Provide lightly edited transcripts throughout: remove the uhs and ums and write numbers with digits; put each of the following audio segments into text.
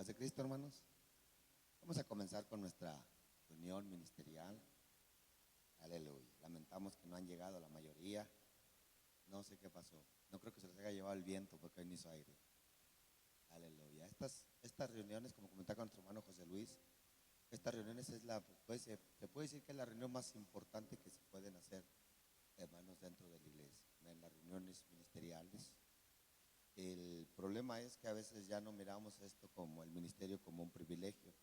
Paz de Cristo, hermanos. Vamos a comenzar con nuestra reunión ministerial. Aleluya. Lamentamos que no han llegado la mayoría. No sé qué pasó. No creo que se les haya llevado el viento porque hoy no hizo aire. Aleluya. Estas reuniones, como comentaba con nuestro hermano José Luis, estas reuniones se puede decir que es la reunión más importante que se pueden hacer, hermanos, dentro de la iglesia. En las reuniones ministeriales. El problema es que a veces ya no miramos esto como el ministerio como un privilegio,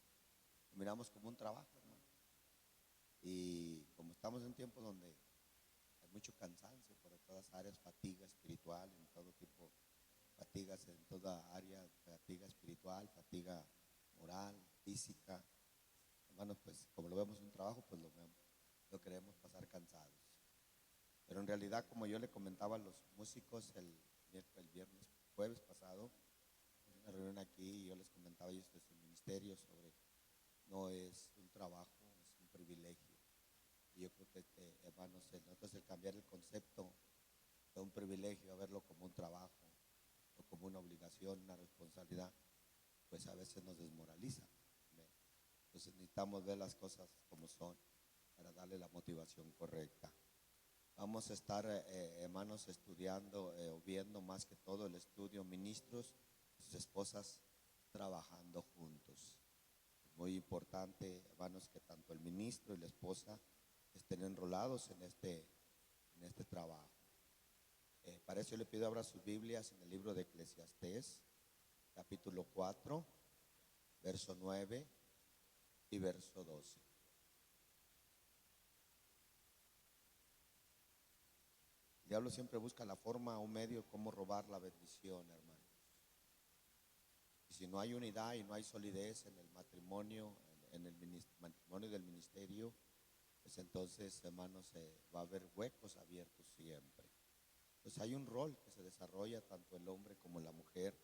lo miramos como un trabajo, hermano. Y como estamos en un tiempo donde hay mucho cansancio por todas áreas, fatiga espiritual, en todo tipo, fatigas en toda área, fatiga espiritual, fatiga moral, física, hermanos, pues como lo vemos un trabajo, pues lo queremos pasar cansados. Pero en realidad, como yo le comentaba a los músicos el jueves pasado, en una reunión aquí, y yo les comentaba, y esto es un ministerio sobre, no es un trabajo, es un privilegio. Y yo creo que, hermanos, nosotros el cambiar el concepto de un privilegio a verlo como un trabajo o como una obligación, una responsabilidad, pues a veces nos desmoraliza. Entonces necesitamos ver las cosas como son para darle la motivación correcta. Vamos a estar, hermanos, estudiando o viendo más que todo el estudio ministros y sus esposas trabajando juntos. Es muy importante, hermanos, que tanto el ministro y la esposa estén enrolados en este trabajo. Para eso yo le pido abra sus Biblias en el libro de Eclesiastés, capítulo 4, verso 9 y verso 12. El diablo siempre busca la forma o medio cómo robar la bendición, hermanos. Y si no hay unidad y no hay solidez en el matrimonio, en el matrimonio del ministerio, pues entonces, hermanos, va a haber huecos abiertos siempre. Entonces hay un rol que se desarrolla tanto el hombre como la mujer,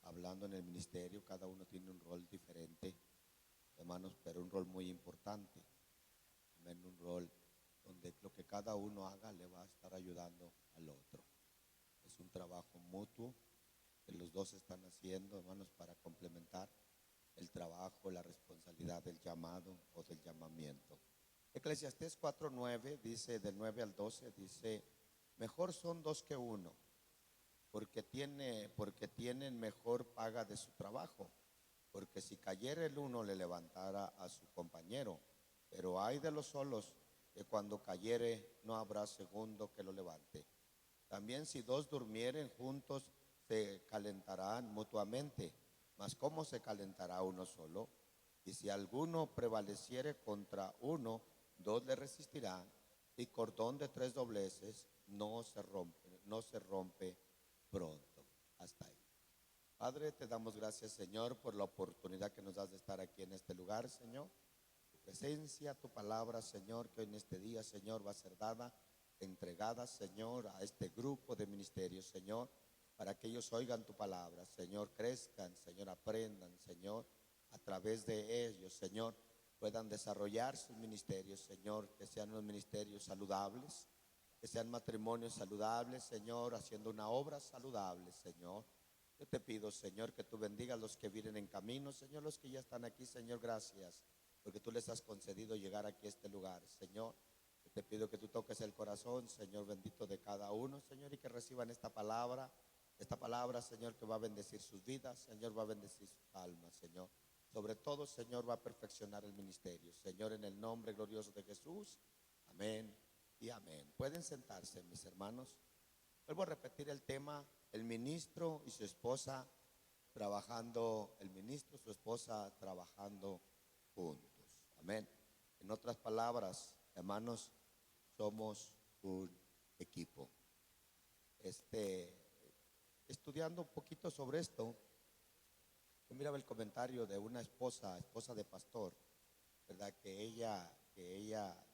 hablando en el ministerio. Cada uno tiene un rol diferente, hermanos, pero un rol muy importante. También un rol donde lo que cada uno haga le va a estar ayudando al otro. Es un trabajo mutuo que los dos están haciendo, hermanos, para complementar el trabajo, la responsabilidad del llamado o del llamamiento. Eclesiastés 4:9 dice, del 9 al 12, dice: mejor son dos que uno, porque tienen mejor paga de su trabajo. Porque si cayera el uno, le levantara a su compañero. Pero ay de los solos, que cuando cayere no habrá segundo que lo levante. También si dos durmieren juntos, se calentarán mutuamente. Mas ¿cómo se calentará uno solo? Y si alguno prevaleciere contra uno, dos le resistirán. Y cordón de tres dobleces no se rompe pronto. Hasta ahí. Padre, te damos gracias, Señor, por la oportunidad que nos das de estar aquí en este lugar, Señor. Tu presencia, tu palabra, Señor, que hoy en este día, Señor, va a ser dada, entregada, Señor, a este grupo de ministerios, Señor, para que ellos oigan tu palabra, Señor, crezcan, Señor, aprendan, Señor, a través de ellos, Señor, puedan desarrollar sus ministerios, Señor, que sean unos ministerios saludables, que sean matrimonios saludables, Señor, haciendo una obra saludable, Señor. Yo te pido, Señor, que tú bendigas a los que vienen en camino, Señor, los que ya están aquí, Señor, gracias, porque tú les has concedido llegar aquí a este lugar, Señor. Yo te pido que tú toques el corazón, Señor, bendito de cada uno, Señor, y que reciban esta palabra, Señor, que va a bendecir sus vidas, Señor, va a bendecir sus almas, Señor. Sobre todo, Señor, va a perfeccionar el ministerio, Señor, en el nombre glorioso de Jesús. Amén y amén. Pueden sentarse, mis hermanos. Vuelvo a repetir el tema: el ministro y su esposa trabajando, el ministro y su esposa trabajando juntos. Amén. En otras palabras, hermanos, somos un equipo. Estudiando un poquito sobre esto, yo miraba el comentario de una esposa de pastor, ¿verdad? Que ella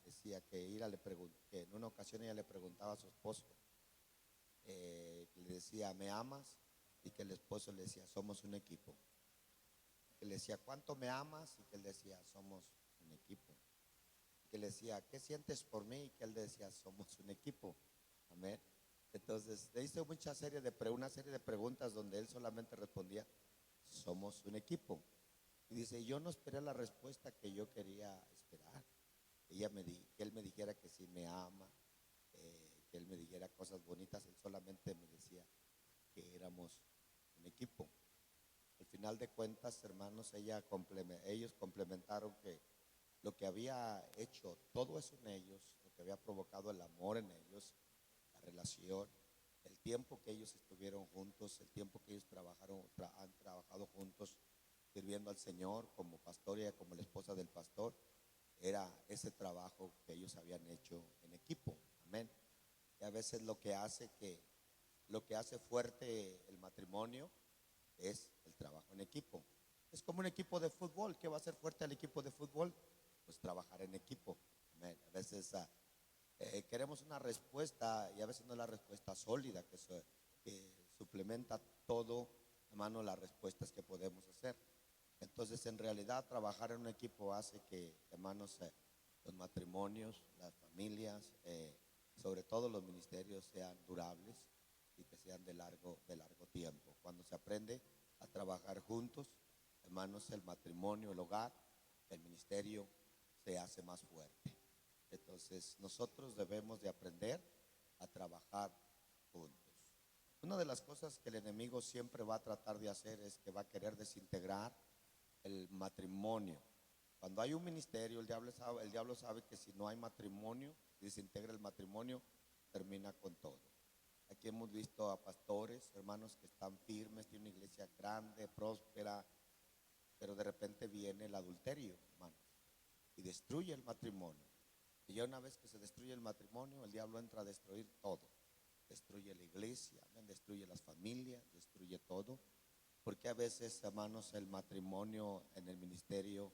decía que que en una ocasión ella le preguntaba a su esposo, le decía: ¿me amas? Y que el esposo le decía: somos un equipo. Que le decía: ¿cuánto me amas? Y que él decía: somos un equipo. Que le decía: ¿qué sientes por mí? Y que él decía: somos un equipo. Amén. Entonces le hice una serie de preguntas donde él solamente respondía: somos un equipo. Y dice, yo no esperé la respuesta que yo quería esperar. Que él me dijera que sí me ama, que él me dijera cosas bonitas. Él solamente me decía que éramos un equipo. Al final de cuentas, hermanos, ellos complementaron que lo que había hecho todo eso en ellos, lo que había provocado el amor en ellos, la relación, el tiempo que ellos estuvieron juntos, el tiempo que ellos han trabajado juntos sirviendo al Señor como pastor y como la esposa del pastor, era ese trabajo que ellos habían hecho en equipo. Amén. Y a veces lo que hace fuerte el matrimonio es el trabajo en equipo. Es como un equipo de fútbol. ¿Qué va a hacer fuerte al equipo de fútbol? Pues trabajar en equipo. Amén. A veces queremos una respuesta y a veces no es la respuesta sólida que suplementa todo, hermano, las respuestas que podemos hacer. Entonces, en realidad, trabajar en un equipo hace que, hermanos, los matrimonios, las familias, sobre todo los ministerios, sean durables y que sean de largo tiempo. Cuando se aprende a trabajar juntos, hermanos, el matrimonio, el hogar, el ministerio se hace más fuerte. Entonces, nosotros debemos de aprender a trabajar juntos. Una de las cosas que el enemigo siempre va a tratar de hacer es que va a querer desintegrar el matrimonio. Cuando hay un ministerio, el diablo sabe que si no hay matrimonio, desintegra el matrimonio, termina con todo. Aquí hemos visto a pastores, hermanos, que están firmes, tienen una iglesia grande, próspera, pero de repente viene el adulterio, hermanos, y destruye el matrimonio. Y ya una vez que se destruye el matrimonio, el diablo entra a destruir todo. Destruye la iglesia, destruye las familias, destruye todo. Porque a veces, hermanos, el matrimonio en el ministerio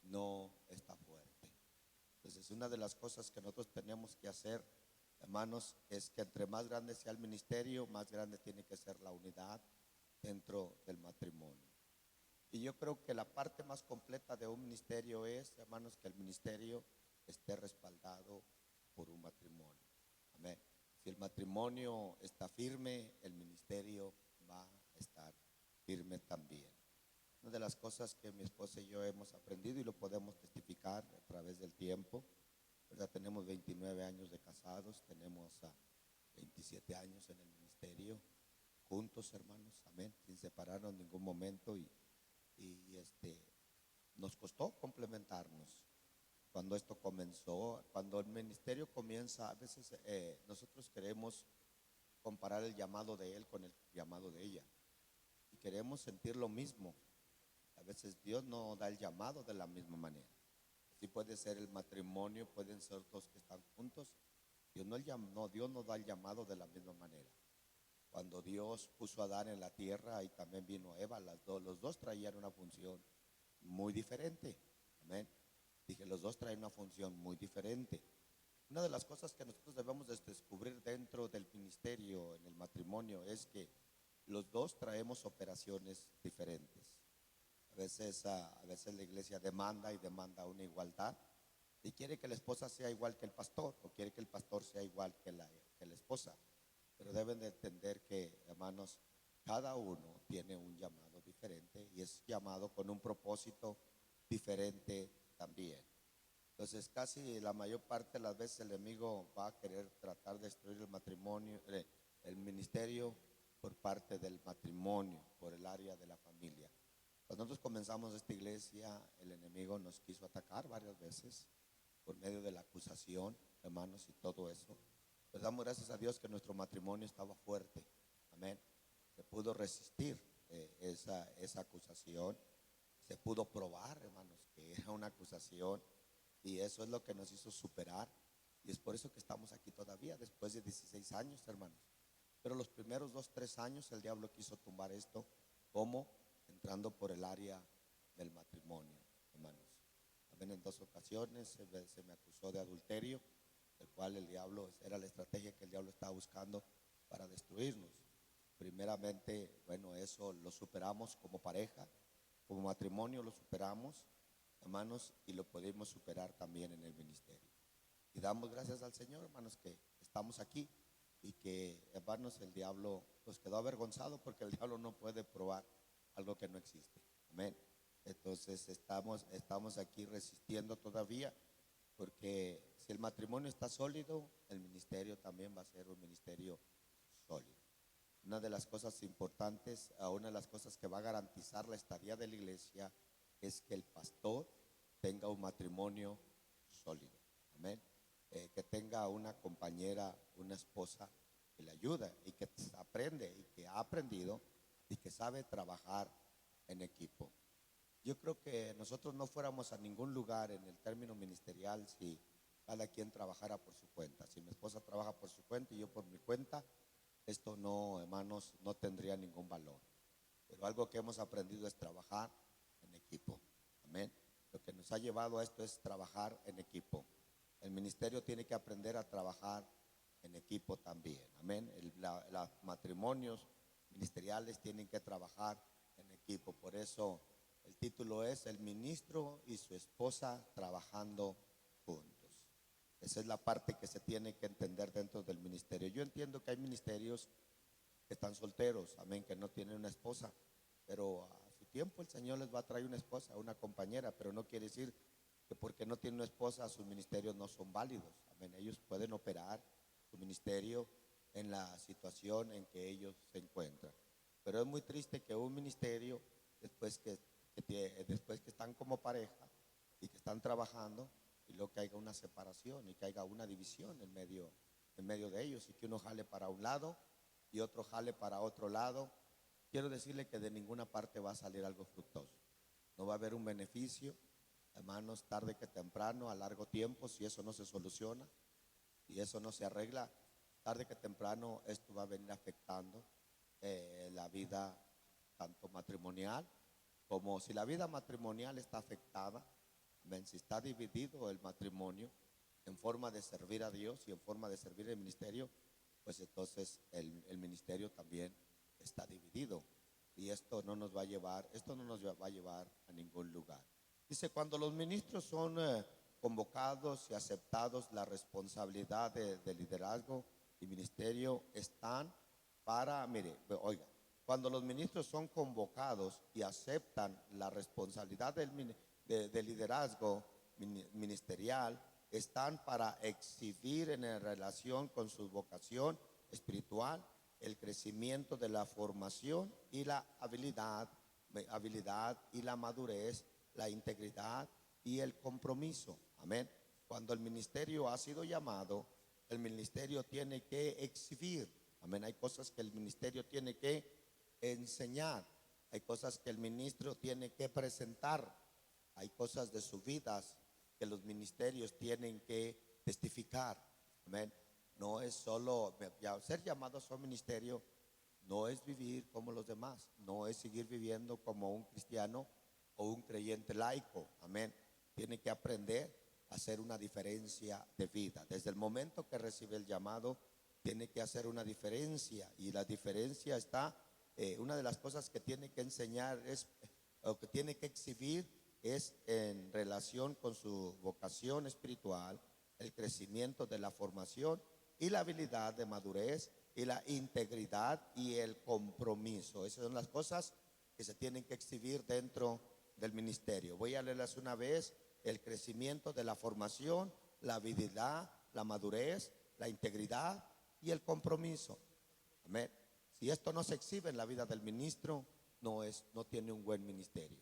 no está fuerte. Entonces, una de las cosas que nosotros tenemos que hacer, hermanos, es que entre más grande sea el ministerio, más grande tiene que ser la unidad dentro del matrimonio. Y yo creo que la parte más completa de un ministerio es, hermanos, que el ministerio esté respaldado por un matrimonio. Amén. Si el matrimonio está firme, el ministerio va a estar firme también. Una de las cosas que mi esposa y yo hemos aprendido y lo podemos testificar a través del tiempo, ¿verdad? Tenemos 29 años de casados, tenemos 27 años en el ministerio, juntos, hermanos, amén, sin separarnos en ningún momento y nos costó complementarnos. Cuando esto comenzó, cuando el ministerio comienza, a veces nosotros queremos comparar el llamado de él con el llamado de ella y queremos sentir lo mismo. A veces Dios no da el llamado de la misma manera. Así puede ser el matrimonio, pueden ser dos que están juntos. Dios no da el llamado de la misma manera. Cuando Dios puso a Adán en la tierra y también vino Eva, los dos traían una función muy diferente. Amén. Dije, los dos traen una función muy diferente. Una de las cosas que nosotros debemos descubrir dentro del ministerio, en el matrimonio, es que los dos traemos operaciones diferentes. A veces la iglesia demanda una igualdad y quiere que la esposa sea igual que el pastor o quiere que el pastor sea igual que la esposa. Pero deben de entender que, hermanos, cada uno tiene un llamado diferente y es llamado con un propósito diferente también. Entonces, casi la mayor parte de las veces el enemigo va a querer tratar de destruir el matrimonio, el ministerio por parte del matrimonio, por el área de la familia. Cuando nosotros comenzamos esta iglesia, el enemigo nos quiso atacar varias veces por medio de la acusación, hermanos, y todo eso. Pues damos gracias a Dios que nuestro matrimonio estaba fuerte. Amén. Se pudo resistir esa acusación. Se pudo probar, hermanos, que era una acusación. Y eso es lo que nos hizo superar. Y es por eso que estamos aquí todavía, después de 16 años, hermanos. Pero los primeros 2, 3 años el diablo quiso tumbar esto. ¿Cómo? Entrando por el área del matrimonio, hermanos. También en 2 ocasiones se me acusó de adulterio, el cual era la estrategia que el diablo estaba buscando para destruirnos. Primeramente, bueno, eso lo superamos como pareja, como matrimonio lo superamos, hermanos, y lo podemos superar también en el ministerio. Y damos gracias al Señor, hermanos, que estamos aquí y que, hermanos, el diablo pues quedó avergonzado porque el diablo no puede probar algo que no existe. Amén. Entonces estamos aquí resistiendo todavía, porque si el matrimonio está sólido, el ministerio también va a ser un ministerio sólido. Una de las cosas importantes, una de las cosas que va a garantizar la estadía de la iglesia es que el pastor tenga un matrimonio sólido. Amén. Que tenga una compañera, una esposa que le ayuda y que aprende y que ha aprendido y que sabe trabajar en equipo. Yo creo que nosotros no fuéramos a ningún lugar en el término ministerial si cada quien trabajara por su cuenta. Si mi esposa trabaja por su cuenta y yo por mi cuenta, esto no, hermanos, no tendría ningún valor. Pero algo que hemos aprendido es trabajar en equipo. Amén. Lo que nos ha llevado a esto es trabajar en equipo. El ministerio tiene que aprender a trabajar en equipo también. Amén. Los matrimonios ministeriales tienen que trabajar en equipo. Por eso el título es El ministro y su esposa trabajando juntos. Esa es la parte que se tiene que entender dentro del ministerio. Yo entiendo que hay ministerios que están solteros, amén, que no tienen una esposa, pero a su tiempo el Señor les va a traer una esposa, una compañera, pero no quiere decir que porque no tienen una esposa sus ministerios no son válidos. Amén. Ellos pueden operar su ministerio en la situación en que ellos se encuentran. Pero es muy triste que un ministerio, después que están como pareja y que están trabajando, y luego que haya una separación y que haya una división en medio de ellos, y que uno jale para un lado y otro jale para otro lado. Quiero decirle que de ninguna parte va a salir algo fructuoso. No va a haber un beneficio, hermanos, tarde que temprano, a largo tiempo. Si eso no se soluciona, si eso no se arregla, tarde que temprano esto va a venir afectando la vida tanto matrimonial, como si la vida matrimonial está afectada. Amén. Si está dividido el matrimonio en forma de servir a Dios y en forma de servir el ministerio, pues entonces el ministerio también está dividido. Y esto no nos va a llevar a ningún lugar. Dice, cuando los ministros son convocados y aceptados, la responsabilidad de liderazgo y ministerio están para, mire, oiga, cuando los ministros son convocados y aceptan la responsabilidad de liderazgo ministerial, están para exhibir en relación con su vocación espiritual el crecimiento de la formación y la habilidad y la madurez, la integridad y el compromiso. Amén. Cuando el ministerio ha sido llamado, el ministerio tiene que exhibir. Amén. Hay cosas que el ministerio tiene que enseñar. Hay cosas que el ministro tiene que presentar. Hay cosas de sus vidas que los ministerios tienen que testificar. Amén. No es solo ser llamados a un ministerio, no es vivir como los demás, no es seguir viviendo como un cristiano o un creyente laico. Amén. Tiene que aprender a hacer una diferencia de vida. Desde el momento que recibe el llamado, tiene que hacer una diferencia, y la diferencia está, una de las cosas que tiene que enseñar o que tiene que exhibir es en relación con su vocación espiritual, el crecimiento de la formación y la habilidad de madurez y la integridad y el compromiso. Esas son las cosas que se tienen que exhibir dentro del ministerio. Voy a leerlas una vez: el crecimiento de la formación, la habilidad, la madurez, la integridad y el compromiso. Amén. Si esto no se exhibe en la vida del ministro, no tiene un buen ministerio.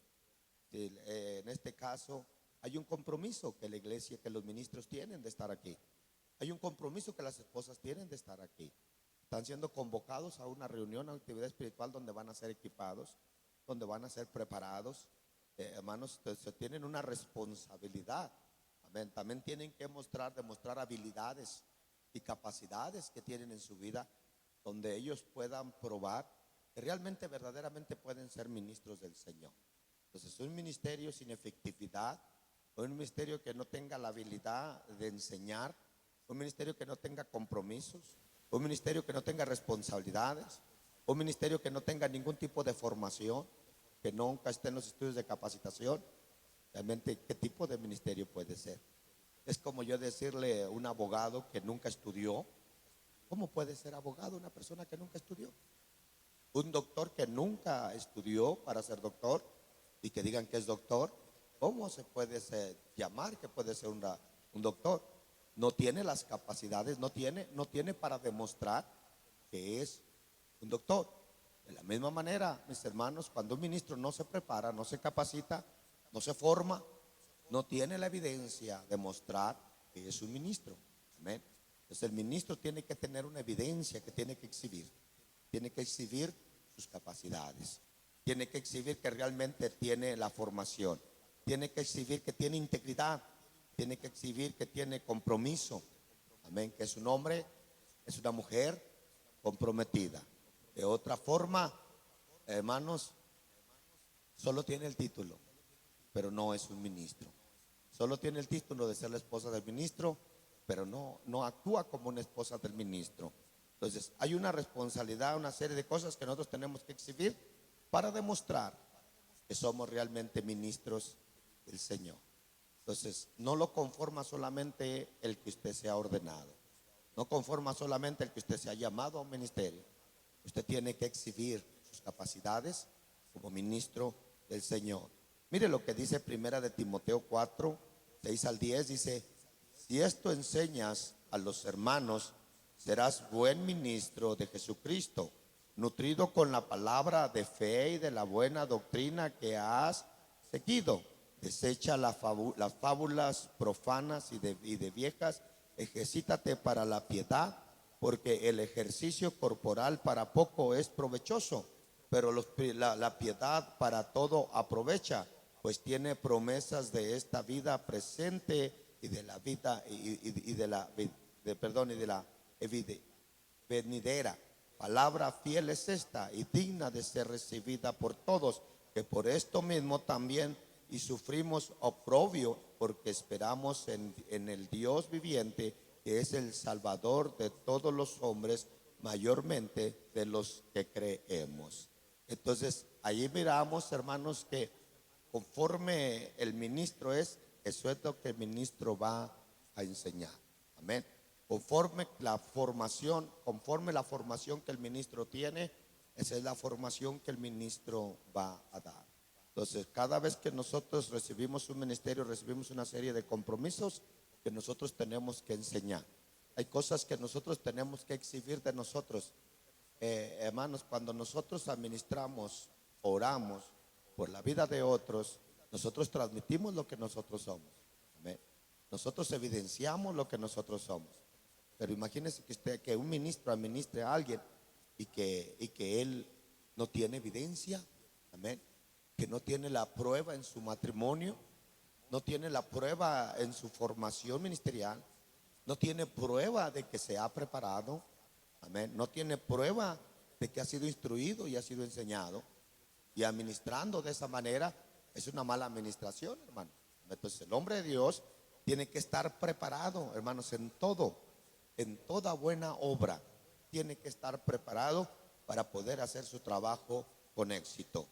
En este caso, hay un compromiso que la iglesia, que los ministros tienen de estar aquí. Hay un compromiso que las esposas tienen de estar aquí. Están siendo convocados a una reunión, a una actividad espiritual donde van a ser equipados, donde van a ser preparados. Hermanos, se tienen una responsabilidad. Amén. También tienen que demostrar habilidades y capacidades que tienen en su vida, donde ellos puedan probar que realmente, verdaderamente pueden ser ministros del Señor. Entonces, un ministerio sin efectividad, un ministerio que no tenga la habilidad de enseñar, un ministerio que no tenga compromisos, un ministerio que no tenga responsabilidades, un ministerio que no tenga ningún tipo de formación, que nunca esté en los estudios de capacitación, realmente, ¿qué tipo de ministerio puede ser? Es como yo decirle a un abogado que nunca estudió: ¿cómo puede ser abogado una persona que nunca estudió? Un doctor que nunca estudió para ser doctor y que digan que es doctor, ¿cómo se puede llamar que puede ser un doctor? No tiene las capacidades, no tiene para demostrar que es un doctor. De la misma manera, mis hermanos, cuando un ministro no se prepara, no se capacita, no se forma, no tiene la evidencia de mostrar que es un ministro. Amén. Entonces el ministro tiene que tener una evidencia que tiene que exhibir. Tiene que exhibir sus capacidades. Tiene que exhibir que realmente tiene la formación. Tiene que exhibir que tiene integridad. Tiene que exhibir que tiene compromiso. Amén. Que es un hombre, es una mujer comprometida. De otra forma, hermanos, solo tiene el título, pero no es un ministro. Solo tiene el título de ser la esposa del ministro, pero no actúa como una esposa del ministro. Entonces, hay una responsabilidad, una serie de cosas que nosotros tenemos que exhibir para demostrar que somos realmente ministros del Señor. Entonces, no lo conforma solamente el que usted sea ordenado. No conforma solamente el que usted sea llamado a un ministerio. Usted tiene que exhibir sus capacidades como ministro del Señor. Mire lo que dice Primera de Timoteo 4, 6 al 10. Dice: si esto enseñas a los hermanos, serás buen ministro de Jesucristo, nutrido con la palabra de fe y de la buena doctrina que has seguido. Desecha las fábulas profanas y de viejas. Ejercítate para la piedad, porque el ejercicio corporal para poco es provechoso, pero la piedad para todo aprovecha, pues tiene promesas de esta vida presente y de la vida y de la venidera. Palabra fiel es esta y digna de ser recibida por todos, que por esto mismo también y sufrimos oprobio, porque esperamos en el Dios viviente, que es el Salvador de todos los hombres, mayormente de los que creemos. Entonces, allí miramos, hermanos, que conforme el ministro eso es lo que el ministro va a enseñar. Amén. Conforme la formación que el ministro tiene, esa es la formación que el ministro va a dar. Entonces, cada vez que nosotros recibimos un ministerio, recibimos una serie de compromisos que nosotros tenemos que enseñar. Hay cosas que nosotros tenemos que exhibir de nosotros. Hermanos, cuando nosotros administramos, oramos por la vida de otros, nosotros transmitimos lo que nosotros somos. Amén. Nosotros evidenciamos lo que nosotros somos. Pero imagínese que un ministro administre a alguien y que él no tiene evidencia. Amén. Que no tiene la prueba en su matrimonio, no tiene la prueba en su formación ministerial, no tiene prueba de que se ha preparado, amén, no tiene prueba de que ha sido instruido y ha sido enseñado, y administrando de esa manera es una mala administración, hermano. Entonces el hombre de Dios tiene que estar preparado, hermanos, en toda buena obra, tiene que estar preparado para poder hacer su trabajo con éxito.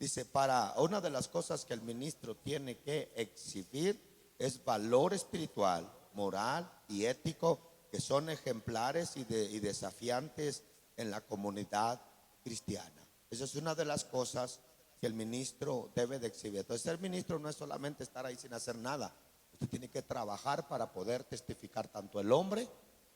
Dice, para una de las cosas que el ministro tiene que exhibir es valor espiritual, moral y ético, que son ejemplares y desafiantes en la comunidad cristiana. Esa es una de las cosas que el ministro debe de exhibir. Entonces el ministro no es solamente estar ahí sin hacer nada. Usted tiene que trabajar para poder testificar tanto el hombre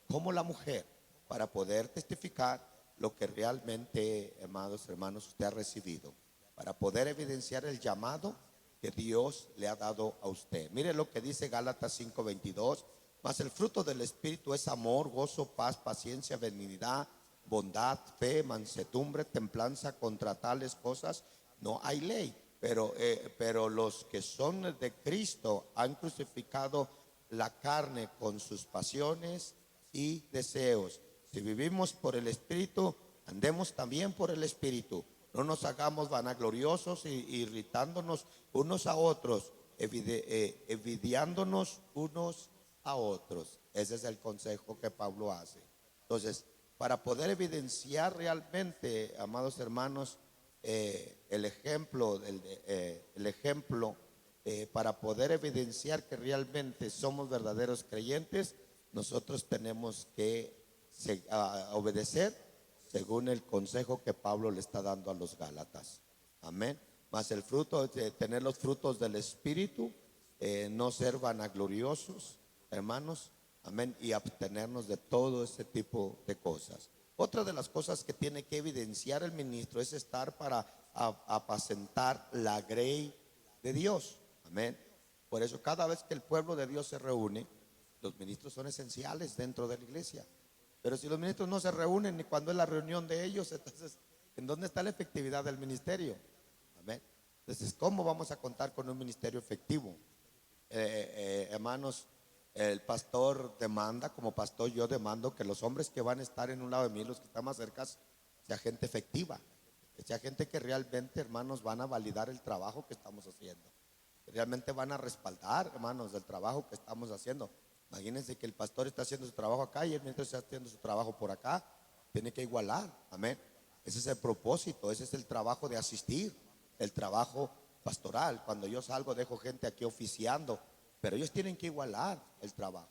como la mujer, para poder testificar lo que realmente, amados hermanos, usted ha recibido, para poder evidenciar el llamado que Dios le ha dado a usted. Mire lo que dice Gálatas 5:22. Mas el fruto del Espíritu es amor, gozo, paz, paciencia, benignidad, bondad, fe, mansedumbre, templanza. Contra tales cosas no hay ley. Pero los que son de Cristo han crucificado la carne con sus pasiones y deseos. Si vivimos por el Espíritu, andemos también por el Espíritu. No nos hagamos vanagloriosos y irritándonos unos a otros, envidiándonos unos a otros. Ese es el consejo que Pablo hace. Entonces, para poder evidenciar realmente, amados hermanos, el ejemplo, para poder evidenciar que realmente somos verdaderos creyentes, nosotros tenemos que obedecer, según el consejo que Pablo le está dando a los Gálatas. Amén. Mas el fruto de tener los frutos del Espíritu, no ser vanagloriosos, hermanos, amén, y abstenernos de todo ese tipo de cosas. Otra de las cosas que tiene que evidenciar el ministro es estar para apacentar la grey de Dios. Amén. Por eso cada vez que el pueblo de Dios se reúne, los ministros son esenciales dentro de la iglesia. Pero si los ministros no se reúnen ni cuando es la reunión de ellos, entonces, ¿en dónde está la efectividad del ministerio? Amén. Entonces, ¿cómo vamos a contar con un ministerio efectivo? Hermanos, el pastor demanda, como pastor yo demando que los hombres que van a estar en un lado de mí, los que están más cerca, sea gente efectiva, que sea gente que realmente, hermanos, van a validar el trabajo que estamos haciendo, que realmente van a respaldar, hermanos, el trabajo que estamos haciendo. Imagínense que el pastor está haciendo su trabajo acá y el ministro está haciendo su trabajo por acá. Tiene que igualar, amén. Ese es el propósito, ese es el trabajo de asistir, el trabajo pastoral. Cuando yo salgo dejo gente aquí oficiando, pero ellos tienen que igualar el trabajo.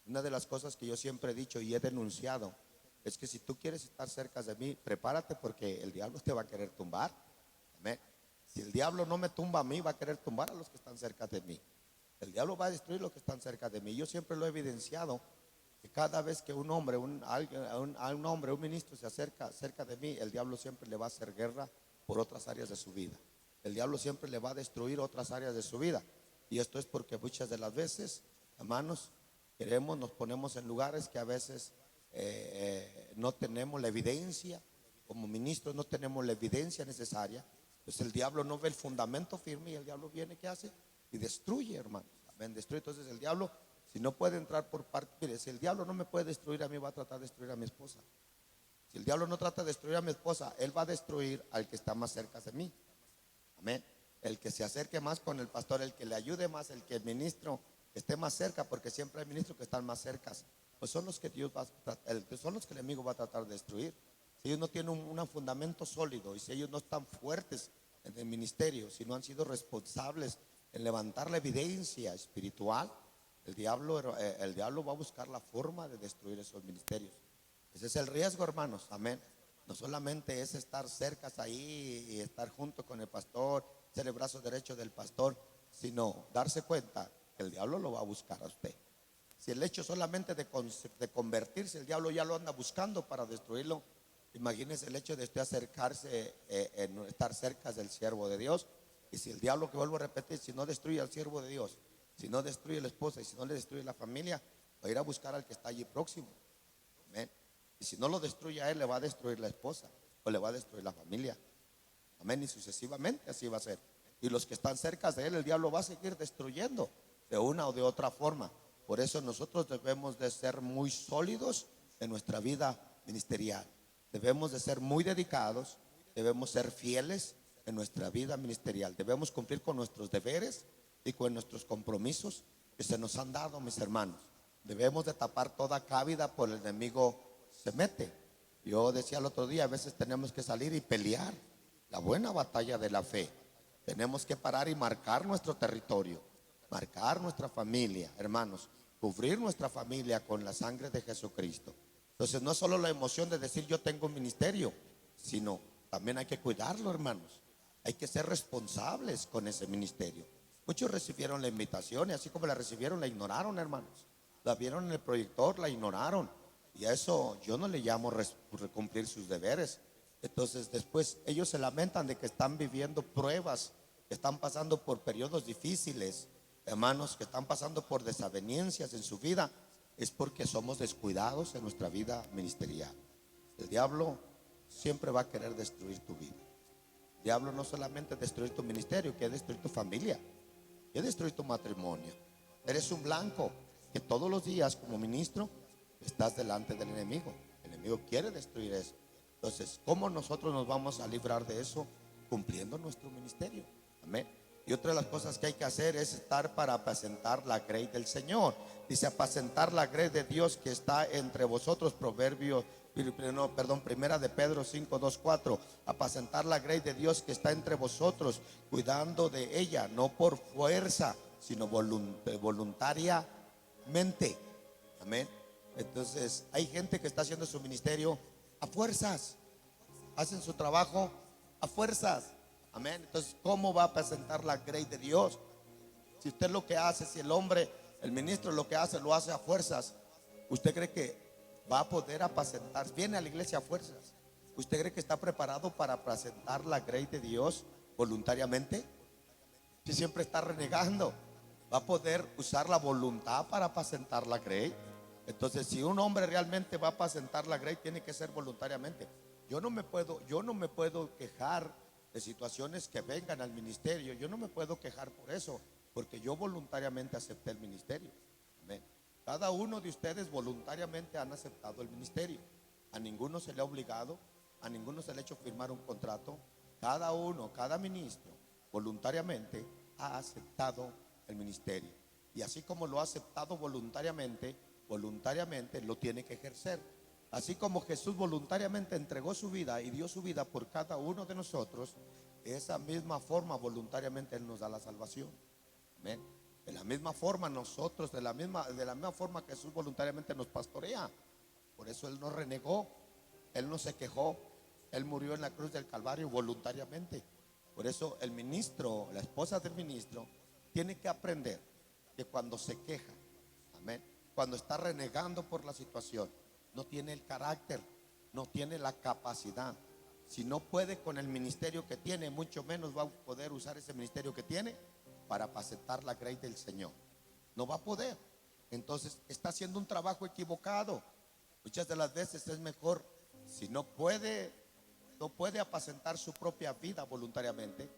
Una de las cosas que yo siempre he dicho y he denunciado es que si tú quieres estar cerca de mí, prepárate, porque el diablo te va a querer tumbar. Amén. Si el diablo no me tumba a mí, va a querer tumbar a los que están cerca de mí. El diablo va a destruir los que están cerca de mí. Yo siempre lo he evidenciado, que cada vez que un hombre, un ministro se acerca cerca de mí, el diablo siempre le va a hacer guerra por otras áreas de su vida. El diablo siempre le va a destruir otras áreas de su vida. Y esto es porque muchas de las veces, hermanos, nos ponemos en lugares que a veces no tenemos la evidencia. Como ministros no tenemos la evidencia necesaria. Pues el diablo no ve el fundamento firme y el diablo viene, ¿qué hace? Y destruye, hermanos. Amén, destruye. Entonces el diablo, si no puede entrar por parte, mire, si el diablo no me puede destruir a mí, va a tratar de destruir a mi esposa. Si el diablo no trata de destruir a mi esposa, él va a destruir al que está más cerca de mí. Amén. El que se acerque más con el pastor, el que le ayude más, el que el ministro esté más cerca, porque siempre hay ministros que están más cerca, pues son los que son los que el enemigo va a tratar de destruir. Si ellos no tienen un fundamento sólido y si ellos no están fuertes en el ministerio, si no han sido responsables en levantar la evidencia espiritual, el diablo va a buscar la forma de destruir esos ministerios. Ese es el riesgo, hermanos. Amén. No solamente es estar cerca ahí y estar junto con el pastor, ser el brazo derecho del pastor, sino darse cuenta que el diablo lo va a buscar a usted. Si el hecho solamente de convertirse, el diablo ya lo anda buscando para destruirlo, imagínense el hecho de usted acercarse, estar cerca del siervo de Dios. Y si el diablo, que vuelvo a repetir, si no destruye al siervo de Dios, si no destruye a la esposa y si no le destruye la familia, va a ir a buscar al que está allí próximo. Amén. Y si no lo destruye a él, le va a destruir la esposa o le va a destruir la familia. Amén. Y sucesivamente así va a ser. Y los que están cerca de él, el diablo va a seguir destruyendo de una o de otra forma. Por eso nosotros debemos de ser muy sólidos en nuestra vida ministerial. Debemos de ser muy dedicados, debemos ser fieles en nuestra vida ministerial. Debemos cumplir con nuestros deberes y con nuestros compromisos que se nos han dado, mis hermanos. Debemos de tapar toda cávida por el enemigo se mete. Yo decía el otro día, a veces tenemos que salir y pelear la buena batalla de la fe. Tenemos que parar y marcar nuestro territorio, marcar nuestra familia, hermanos, cubrir nuestra familia con la sangre de Jesucristo. Entonces no es solo la emoción de decir yo tengo un ministerio, sino también hay que cuidarlo, hermanos. Hay que ser responsables con ese ministerio. Muchos recibieron la invitación y así como la recibieron, la ignoraron, hermanos. La vieron en el proyector, la ignoraron. Y a eso yo no le llamo cumplir sus deberes. Entonces después ellos se lamentan de que están viviendo pruebas, que están pasando por periodos difíciles, hermanos, que están pasando por desavenencias en su vida. Es porque somos descuidados en nuestra vida ministerial. El diablo siempre va a querer destruir tu vida. El diablo no solamente destruir tu ministerio, quiere destruir tu familia, quiere destruir tu matrimonio. Eres un blanco que todos los días como ministro estás delante del enemigo. El enemigo quiere destruir eso. Entonces, ¿cómo nosotros nos vamos a librar de eso? Cumpliendo nuestro ministerio. Amén. Y otra de las cosas que hay que hacer es estar para apacentar la grey del Señor. Dice apacentar la grey de Dios que está entre vosotros. Primera de Pedro 5, 2, 4. Apacentar la grey de Dios que está entre vosotros, cuidando de ella, no por fuerza, sino voluntariamente. Amén. Entonces hay gente que está haciendo su ministerio a fuerzas, hacen su trabajo a fuerzas. Amén. Entonces, ¿cómo va a presentar la grey de Dios? Si usted lo que hace, si el hombre, el ministro lo que hace, lo hace a fuerzas, ¿usted cree que va a poder apacentar? Viene a la iglesia a fuerzas. ¿Usted cree que está preparado para presentar la grey de Dios voluntariamente? Si siempre está renegando, ¿va a poder usar la voluntad para apacentar la grey? Entonces, si un hombre realmente va a apacentar la grey, tiene que ser voluntariamente. Yo no me puedo quejar de situaciones que vengan al ministerio. Yo no me puedo quejar por eso, porque yo voluntariamente acepté el ministerio. Amén. Cada uno de ustedes voluntariamente han aceptado el ministerio. A ninguno se le ha obligado, a ninguno se le ha hecho firmar un contrato. Cada uno, cada ministro, voluntariamente ha aceptado el ministerio. Y así como lo ha aceptado voluntariamente lo tiene que ejercer. Así como Jesús voluntariamente entregó su vida y dio su vida por cada uno de nosotros, de esa misma forma voluntariamente Él nos da la salvación. Amén. De la misma forma nosotros, de la misma forma Jesús voluntariamente nos pastorea. Por eso Él no renegó, Él no se quejó, Él murió en la cruz del Calvario voluntariamente. Por eso el ministro, la esposa del ministro, tiene que aprender que cuando se queja, amén, cuando está renegando por la situación, no tiene el carácter, no tiene la capacidad. Si no puede con el ministerio que tiene, mucho menos va a poder usar ese ministerio que tiene para apacentar la grey del Señor. No va a poder. Entonces está haciendo un trabajo equivocado. Muchas de las veces es mejor, si no puede apacentar su propia vida voluntariamente,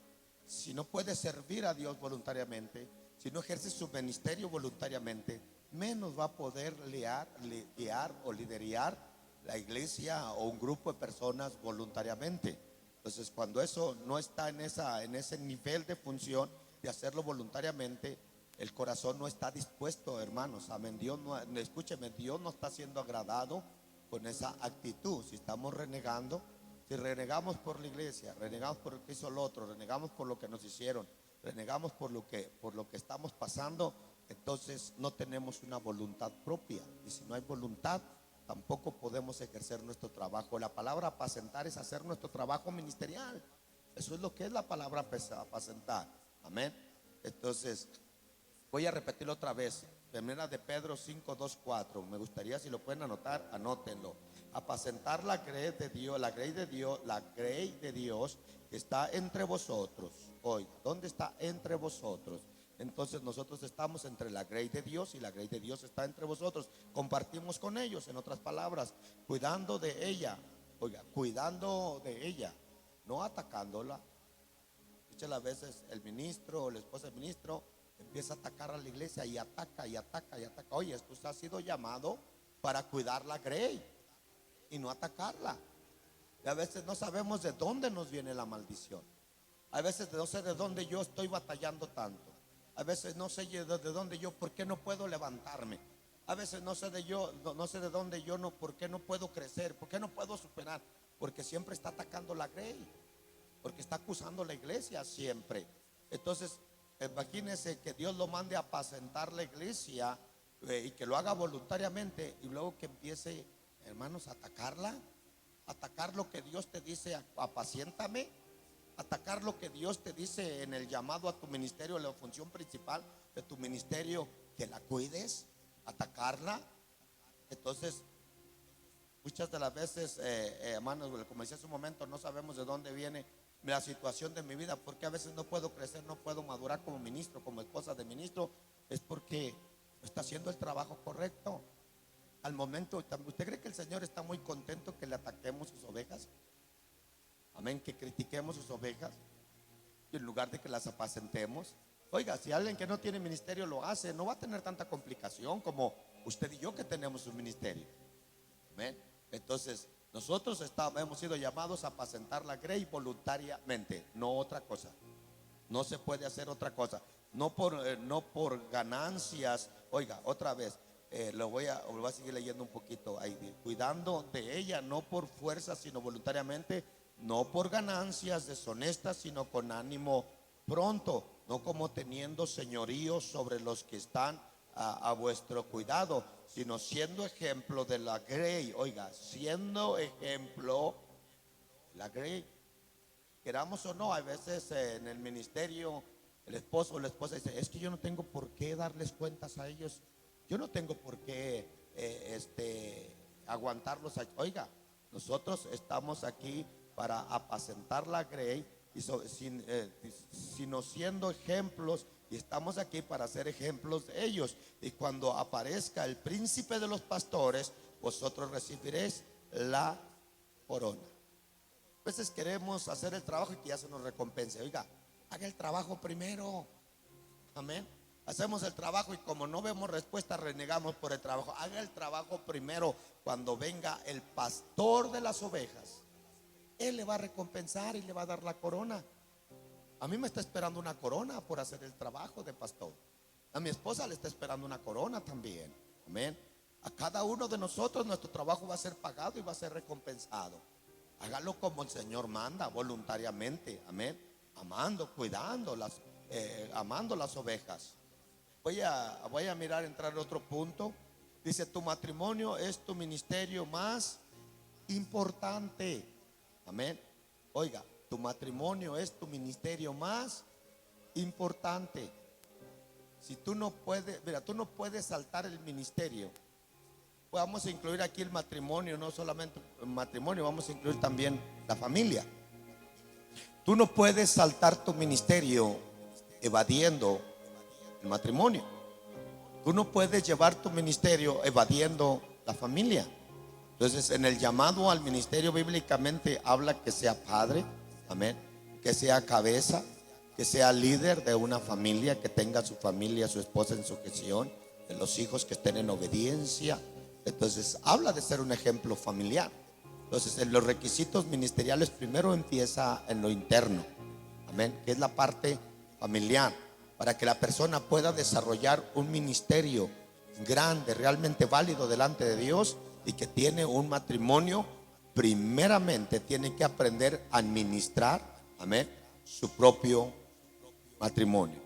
si no puede servir a Dios voluntariamente, si no ejerce su ministerio voluntariamente, menos va a poder guiar o liderar la iglesia o un grupo de personas voluntariamente. Entonces, cuando eso no está en ese nivel de función de hacerlo voluntariamente, el corazón no está dispuesto, hermanos. Amén. Escúcheme, Dios no está siendo agradado con esa actitud. Si estamos renegando, si renegamos por la iglesia, renegamos por lo que hizo el otro, renegamos por lo que nos hicieron, renegamos por lo que estamos pasando, entonces no tenemos una voluntad propia. Y si no hay voluntad, tampoco podemos ejercer nuestro trabajo. La palabra apacentar es hacer nuestro trabajo ministerial. Eso es lo que es la palabra apacentar. Amén. Entonces, voy a repetirlo otra vez. Primera de Pedro 5, 2, 4. Me gustaría, si lo pueden anotar, anótenlo. Apacentar la grey de Dios, la grey de Dios que está entre vosotros. Hoy, ¿dónde está entre vosotros? Entonces nosotros estamos entre la grey de Dios y la grey de Dios está entre vosotros. Compartimos con ellos, en otras palabras, cuidando de ella. Oiga, cuidando de ella, no atacándola. Muchas veces el ministro o la esposa del ministro empieza a atacar a la iglesia y ataca y ataca y ataca. Oye, tú has sido llamado para cuidar la grey y no atacarla. Y a veces no sabemos de dónde nos viene la maldición. A veces no sé de dónde yo estoy batallando tanto. A veces no sé de dónde yo, ¿por qué no puedo levantarme? A veces no sé de dónde yo no, ¿por qué no puedo crecer? ¿Por qué no puedo superar? Porque siempre está atacando la grey, porque está acusando la iglesia siempre. Entonces, imagínense que Dios lo mande a apacentar la iglesia y que lo haga voluntariamente y luego que empiece, hermanos, a atacarla, atacar lo que Dios te dice, apaciéntame, atacar lo que Dios te dice en el llamado a tu ministerio, la función principal de tu ministerio, que la cuides, atacarla. Entonces, muchas de las veces, hermanos, como decía hace un momento, no sabemos de dónde viene la situación de mi vida, porque a veces no puedo crecer, no puedo madurar como ministro, como esposa de ministro. Es porque no está haciendo el trabajo correcto. Al momento, ¿usted cree que el Señor está muy contento que le ataquemos sus ovejas? Amén, que critiquemos sus ovejas y en lugar de que las apacentemos. Oiga, si alguien que no tiene ministerio lo hace, no va a tener tanta complicación como usted y yo que tenemos un ministerio. Amén. Entonces, nosotros hemos sido llamados a apacentar la grey voluntariamente, no otra cosa. No se puede hacer otra cosa. No por ganancias. Oiga, otra vez, lo voy a seguir leyendo un poquito ahí. Cuidando de ella, no por fuerza, sino voluntariamente. No por ganancias deshonestas, sino con ánimo pronto. No como teniendo señorío sobre los que están a vuestro cuidado, sino siendo ejemplo de la grey. Oiga, siendo ejemplo de la grey. Queramos o no, a veces en el ministerio el esposo o la esposa dice: es que yo no tengo por qué darles cuentas a ellos, yo no tengo por qué aguantarlos. Oiga, nosotros estamos aquí para apacentar la grey, sino siendo ejemplos, y estamos aquí para ser ejemplos de ellos. Y cuando aparezca el príncipe de los pastores, vosotros recibiréis la corona. A veces queremos hacer el trabajo y que ya se nos recompense. Oiga, haga el trabajo primero. Amén. Hacemos el trabajo y como no vemos respuesta, renegamos por el trabajo. Haga el trabajo primero. Cuando venga el pastor de las ovejas, él le va a recompensar y le va a dar la corona. A mí me está esperando una corona por hacer el trabajo de pastor. A mi esposa le está esperando una corona también. Amén. A cada uno de nosotros nuestro trabajo va a ser pagado y va a ser recompensado. Hágalo como el Señor manda, voluntariamente. Amén. Amando, cuidando amando las ovejas. Voy a mirar, entrar en otro punto. Dice: tu matrimonio es tu ministerio más importante. Amén. Oiga, tu matrimonio es tu ministerio más importante. Si tú no puedes, mira, tú no puedes saltar el ministerio. Vamos a incluir aquí el matrimonio, no solamente el matrimonio, vamos a incluir también la familia. Tú no puedes saltar tu ministerio evadiendo el matrimonio. Tú no puedes llevar tu ministerio evadiendo la familia. Entonces, en el llamado al ministerio bíblicamente habla que sea padre, amén, que sea cabeza, que sea líder de una familia, que tenga su familia, su esposa en sujeción, de los hijos que estén en obediencia. Entonces, habla de ser un ejemplo familiar. Entonces, en los requisitos ministeriales primero empieza en lo interno, amén, que es la parte familiar, para que la persona pueda desarrollar un ministerio grande, realmente válido delante de Dios, y que tiene un matrimonio. Primeramente tiene que aprender a administrar, amén, su propio matrimonio.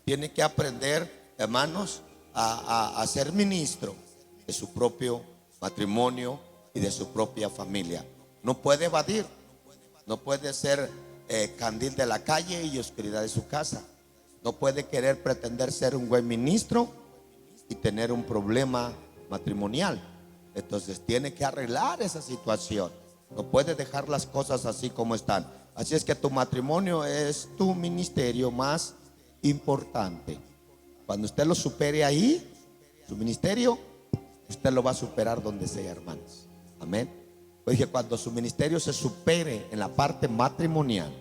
Tiene que aprender, hermanos, a ser ministro de su propio matrimonio y de su propia familia. No puede evadir, no puede ser candil de la calle y oscuridad de su casa. No puede querer pretender ser un buen ministro y tener un problema matrimonial. Entonces tiene que arreglar esa situación. No puede dejar las cosas así como están. Así es que tu matrimonio es tu ministerio más importante. Cuando usted lo supere ahí, su ministerio, usted lo va a superar donde sea, hermanos. Amén. Pues dije, cuando su ministerio se supere en la parte matrimonial,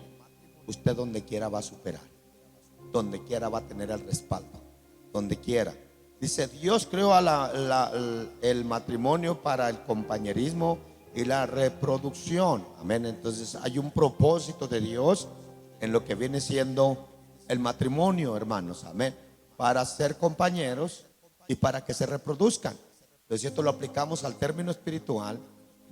usted donde quiera va a superar, donde quiera va a tener el respaldo, donde quiera. Dice: Dios creó el matrimonio para el compañerismo y la reproducción. Amén. Entonces hay un propósito de Dios en lo que viene siendo el matrimonio, hermanos. Amén. Para ser compañeros y para que se reproduzcan. Entonces, si esto lo aplicamos al término espiritual,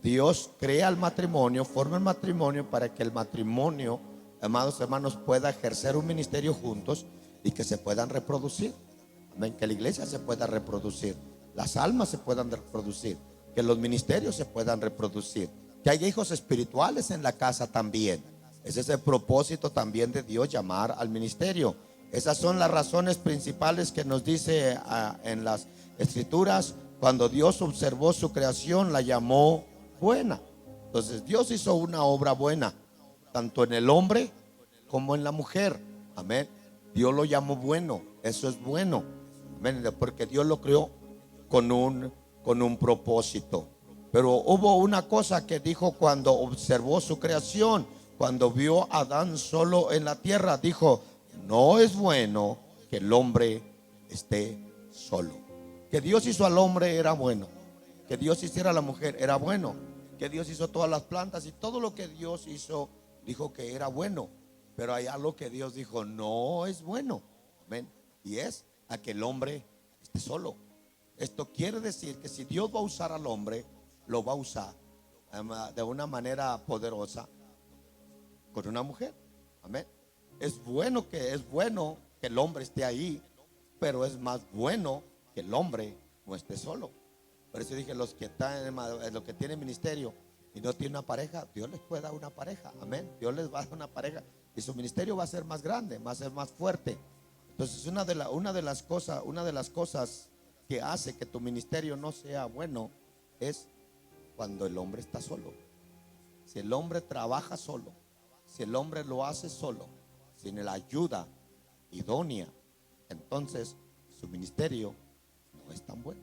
Dios crea el matrimonio, forma el matrimonio para que el matrimonio, amados hermanos, pueda ejercer un ministerio juntos y que se puedan reproducir. Amén. Que la iglesia se pueda reproducir, las almas se puedan reproducir, que los ministerios se puedan reproducir, que haya hijos espirituales en la casa también. Ese es el propósito también de Dios, llamar al ministerio. Esas son las razones principales que nos dice en las escrituras. Cuando Dios observó su creación, la llamó buena. Entonces Dios hizo una obra buena, tanto en el hombre como en la mujer. Amén. Dios lo llamó bueno. Eso es bueno. Amén. Porque Dios lo creó con un propósito. Pero hubo una cosa que dijo cuando observó su creación. Cuando vio a Adán solo en la tierra, dijo: no es bueno que el hombre esté solo. Que Dios hizo al hombre era bueno. Que Dios hiciera a la mujer era bueno. Que Dios hizo todas las plantas y todo lo que Dios hizo, dijo que era bueno. Pero hay algo que Dios dijo: no es bueno. Amén. Y es a que el hombre esté solo. Esto quiere decir que si Dios va a usar al hombre, lo va a usar de una manera poderosa con una mujer. Amén. Es bueno que el hombre esté ahí, pero es más bueno que el hombre no esté solo. Por eso dije, los que tienen ministerio y no tienen una pareja, Dios les puede dar una pareja, amén. Dios les va a dar una pareja y su ministerio va a ser más grande, va a ser más fuerte. Entonces una de las cosas que hace que tu ministerio no sea bueno es cuando el hombre está solo. Si el hombre trabaja solo, si el hombre lo hace solo, sin la ayuda idónea, entonces su ministerio no es tan bueno.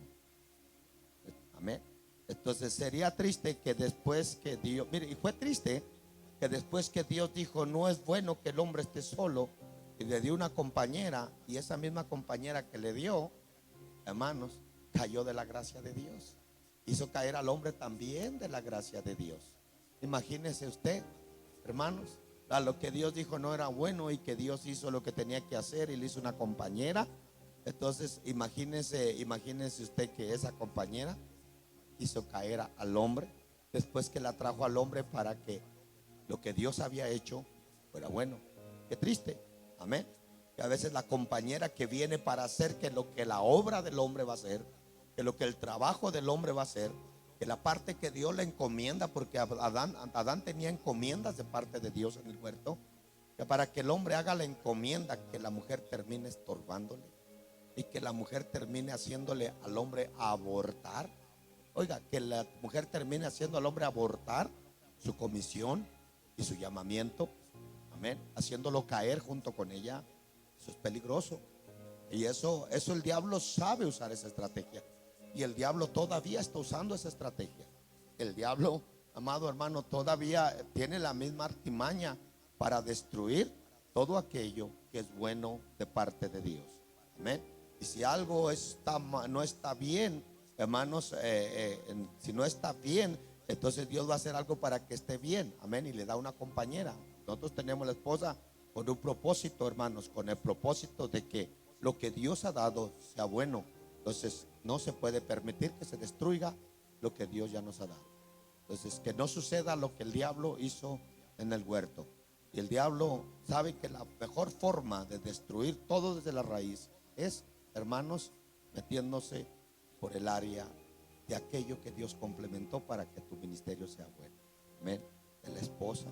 Amén. Entonces sería triste que después que Dios, mire, y fue triste que después que Dios dijo, no es bueno que el hombre esté solo, y le dio una compañera, y esa misma compañera que le dio, hermanos, cayó de la gracia de Dios. Hizo caer al hombre también de la gracia de Dios. Imagínese usted, hermanos, a lo que Dios dijo no era bueno y que Dios hizo lo que tenía que hacer y le hizo una compañera. Entonces imagínese usted que esa compañera hizo caer al hombre después que la trajo al hombre para que lo que Dios había hecho fuera bueno. Qué triste, amén. Que a veces la compañera que viene para hacer que lo que la obra del hombre va a hacer, que lo que el trabajo del hombre va a hacer, que la parte que Dios le encomienda, porque Adán tenía encomiendas de parte de Dios en el huerto, que para que el hombre haga la encomienda, que la mujer termine estorbándole y que la mujer termine haciéndole al hombre abortar. Oiga, que la mujer termine haciendo al hombre abortar su comisión y su llamamiento, amén, haciéndolo caer junto con ella. Eso es peligroso. Y eso el diablo sabe usar esa estrategia. Y el diablo todavía está usando esa estrategia. El diablo, amado hermano, todavía tiene la misma artimaña para destruir todo aquello que es bueno de parte de Dios. Amén. Y si algo no está bien, hermanos, si no está bien, entonces Dios va a hacer algo para que esté bien. Amén. Y le da una compañera. Nosotros tenemos la esposa con un propósito, hermanos, con el propósito de que lo que Dios ha dado sea bueno. Entonces no se puede permitir que se destruya lo que Dios ya nos ha dado. Entonces que no suceda lo que el diablo hizo en el huerto. Y el diablo sabe que la mejor forma de destruir todo desde la raíz es, hermanos, metiéndose por el área de aquello que Dios complementó para que tu ministerio sea bueno. Amén. De la esposa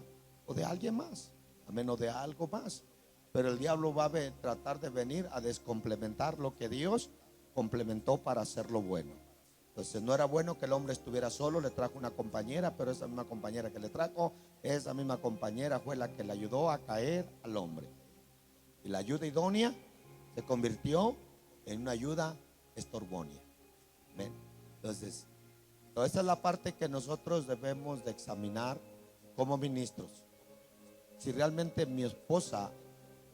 o de alguien más. Amén. O de algo más. Pero el diablo va a tratar de venir a descomplementar lo que Dios complementó para hacerlo bueno. Entonces no era bueno que el hombre estuviera solo, le trajo una compañera, pero esa misma compañera que le trajo, esa misma compañera fue la que le ayudó a caer al hombre. Y la ayuda idónea se convirtió en una ayuda estorbónica. Amén. Entonces, esa es la parte que nosotros debemos de examinar como ministros. Si realmente mi esposa,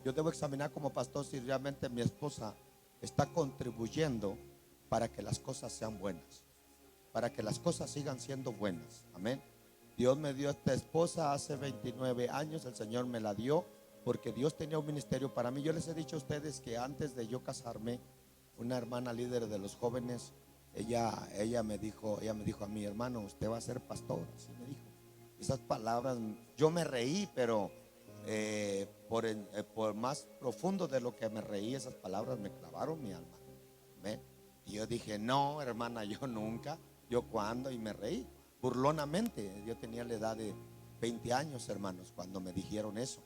yo debo examinar como pastor si realmente mi esposa está contribuyendo para que las cosas sean buenas, para que las cosas sigan siendo buenas. Amén. Dios me dio esta esposa hace 29 años, el Señor me la dio porque Dios tenía un ministerio para mí. Yo les he dicho a ustedes que antes de yo casarme, una hermana líder de los jóvenes, ella me dijo a mi hermano, usted va a ser pastor, así me dijo. Esas palabras, yo me reí, pero por más profundo de lo que me reí, esas palabras me clavaron mi alma. ¿Ven? Y yo dije, no, hermana, yo nunca, yo cuando, y me reí burlonamente. Yo tenía la edad de 20 años, hermanos, cuando me dijeron eso.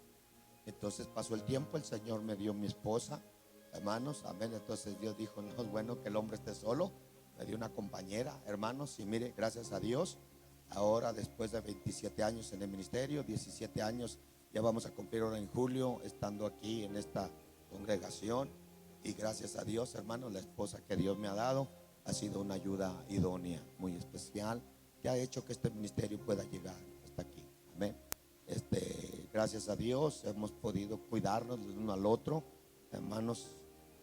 Entonces pasó el tiempo, el Señor me dio mi esposa, hermanos, amén. Entonces Dios dijo, no es bueno que el hombre esté solo, me dio una compañera, hermanos, y mire, gracias a Dios, ahora después de 27 años en el ministerio, 17 años, ya vamos a cumplir ahora en julio, estando aquí en esta congregación. Y gracias a Dios, hermanos, la esposa que Dios me ha dado ha sido una ayuda idónea, muy especial, que ha hecho que este ministerio pueda llegar hasta aquí. Amén. Gracias a Dios hemos podido cuidarnos el uno al otro, hermanos,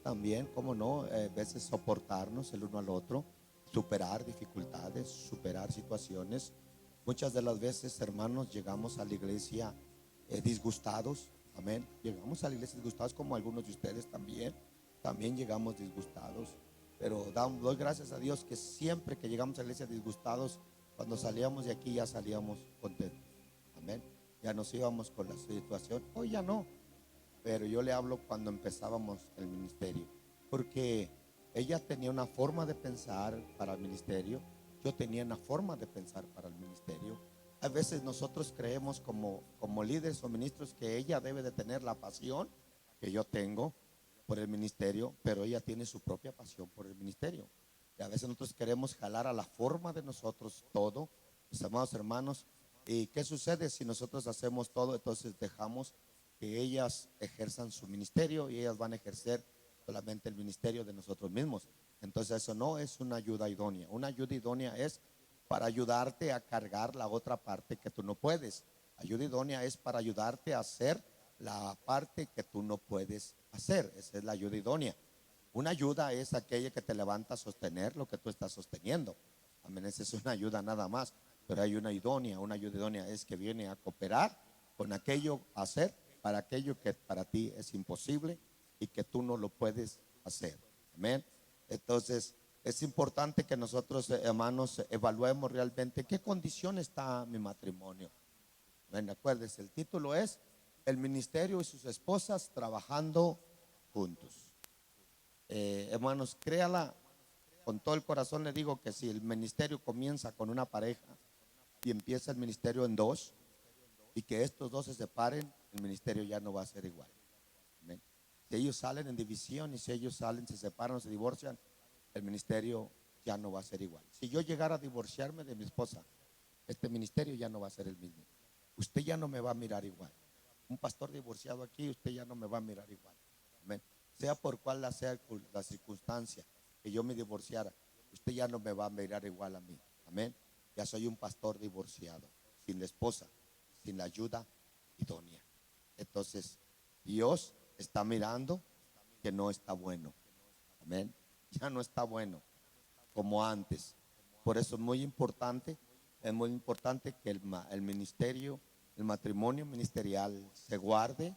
también, como no, a veces soportarnos el uno al otro, superar dificultades, superar situaciones. Muchas de las veces, hermanos, llegamos a la iglesia disgustados. Amén. Llegamos a la iglesia disgustados, como algunos de ustedes también llegamos disgustados, pero doy gracias a Dios que siempre que llegamos a la iglesia disgustados, cuando salíamos de aquí ya salíamos contentos. Amén. Ya nos íbamos con la situación, hoy ya no, pero yo le hablo cuando empezábamos el ministerio, porque Ella tenía una forma de pensar para el ministerio, yo tenía una forma de pensar para el ministerio. A veces nosotros creemos como líderes o ministros que ella debe de tener la pasión que yo tengo por el ministerio, pero ella tiene su propia pasión por el ministerio. Y a veces nosotros queremos jalar a la forma de nosotros todo, mis amados hermanos. ¿Y qué sucede si nosotros hacemos todo? Entonces dejamos que ellas ejerzan su ministerio y ellas van a ejercer solamente el ministerio de nosotros mismos. Entonces eso no es una ayuda idónea. Una ayuda idónea es para ayudarte a cargar la otra parte que tú no puedes. Ayuda idónea es para ayudarte a hacer la parte que tú no puedes hacer. Esa es la ayuda idónea. Una ayuda es aquella que te levanta a sostener lo que tú estás sosteniendo. Amén, esa es una ayuda nada más. Pero hay una idónea. Una ayuda idónea es que viene a cooperar con aquello, a hacer para aquello que para ti es imposible y que tú no lo puedes hacer. Amén. Entonces es importante que nosotros, hermanos, evaluemos realmente qué condición está mi matrimonio. Bueno, acuérdense, el título es El ministerio y sus esposas trabajando juntos. Hermanos, créala, con todo el corazón le digo que si el ministerio comienza con una pareja y empieza el ministerio en dos, y que estos dos se separen, el ministerio ya no va a ser igual. Amén. Si ellos salen en división y si ellos salen, se separan o se divorcian, el ministerio ya no va a ser igual. Si yo llegara a divorciarme de mi esposa, este ministerio ya no va a ser el mismo. Usted ya no me va a mirar igual. Un pastor divorciado aquí, usted ya no me va a mirar igual. Amén. Sea por cual sea la circunstancia que yo me divorciara, usted ya no me va a mirar igual a mí. Amén. Ya soy un pastor divorciado, sin la esposa, sin la ayuda idónea. Entonces, Dios está mirando que no está bueno. Amén. Ya no está bueno como antes. Por eso es muy importante que el ministerio, el matrimonio ministerial se guarde,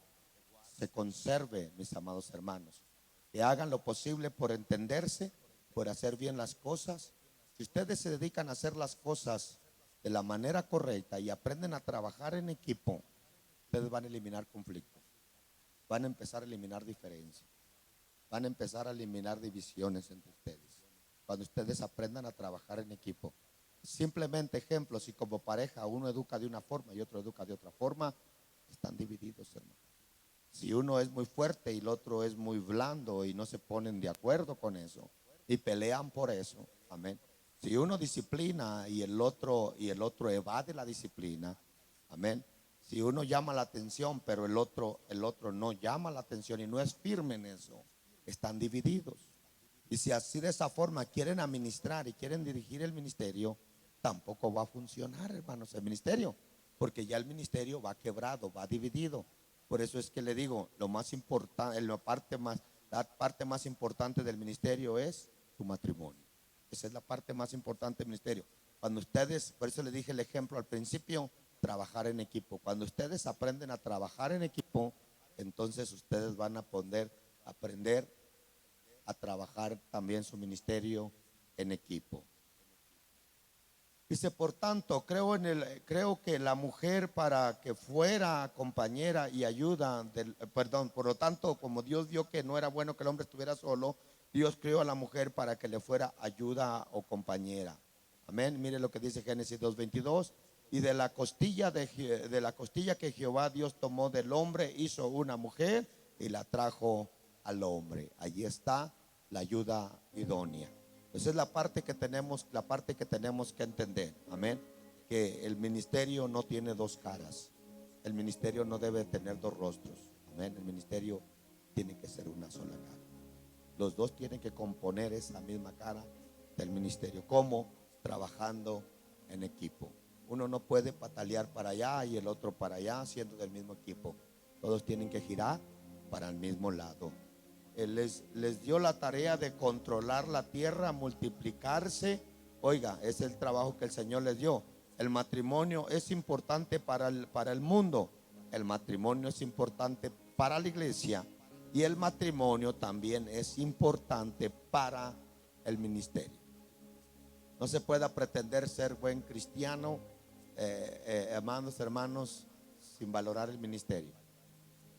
se conserve, mis amados hermanos. Que hagan lo posible por entenderse, por hacer bien las cosas. Si ustedes se dedican a hacer las cosas de la manera correcta y aprenden a trabajar en equipo, ustedes van a eliminar conflictos, van a empezar a eliminar diferencias, van a empezar a eliminar divisiones entre ustedes. Cuando ustedes aprendan a trabajar en equipo. Simplemente ejemplo, si como pareja uno educa de una forma y otro educa de otra forma, están divididos, hermano. Si uno es muy fuerte y el otro es muy blando y no se ponen de acuerdo con eso y pelean por eso, amén. Si uno disciplina y el otro evade la disciplina, amén. Si uno llama la atención pero el otro no llama la atención y no es firme en eso, están divididos. Y si así de esa forma quieren administrar y quieren dirigir el ministerio, tampoco va a funcionar, hermanos, el ministerio, porque ya el ministerio va quebrado, va dividido. Por eso es que le digo, lo más importante, la parte más importante del ministerio es tu matrimonio. Esa es la parte más importante del ministerio. Cuando ustedes, por eso le dije el ejemplo al principio, trabajar en equipo. Cuando ustedes aprenden a trabajar en equipo, entonces ustedes van a poder aprender a trabajar también su ministerio en equipo. Dice, por tanto, creo que la mujer para que fuera compañera y ayuda, por lo tanto, como Dios vio que no era bueno que el hombre estuviera solo, Dios creó a la mujer para que le fuera ayuda o compañera. Amén. Mire lo que dice Génesis 2:22. Y de la costilla que Jehová Dios tomó del hombre, hizo una mujer y la trajo al hombre. Allí está la ayuda idónea. Esa es la parte que tenemos que entender. Amén. Que el ministerio no tiene dos caras. El ministerio no debe tener dos rostros. Amén. El ministerio tiene que ser una sola cara. Los dos tienen que componer esa misma cara del ministerio. ¿Cómo? Trabajando en equipo. Uno no puede patalear para allá y el otro para allá siendo del mismo equipo. Todos tienen que girar para el mismo lado. Él les dio la tarea de controlar la tierra, multiplicarse. Oiga, es el trabajo que el Señor les dio. El matrimonio es importante para el mundo. El matrimonio es importante para la iglesia. Y el matrimonio también es importante para el ministerio. No se pueda pretender ser buen cristiano, hermanos, sin valorar el ministerio.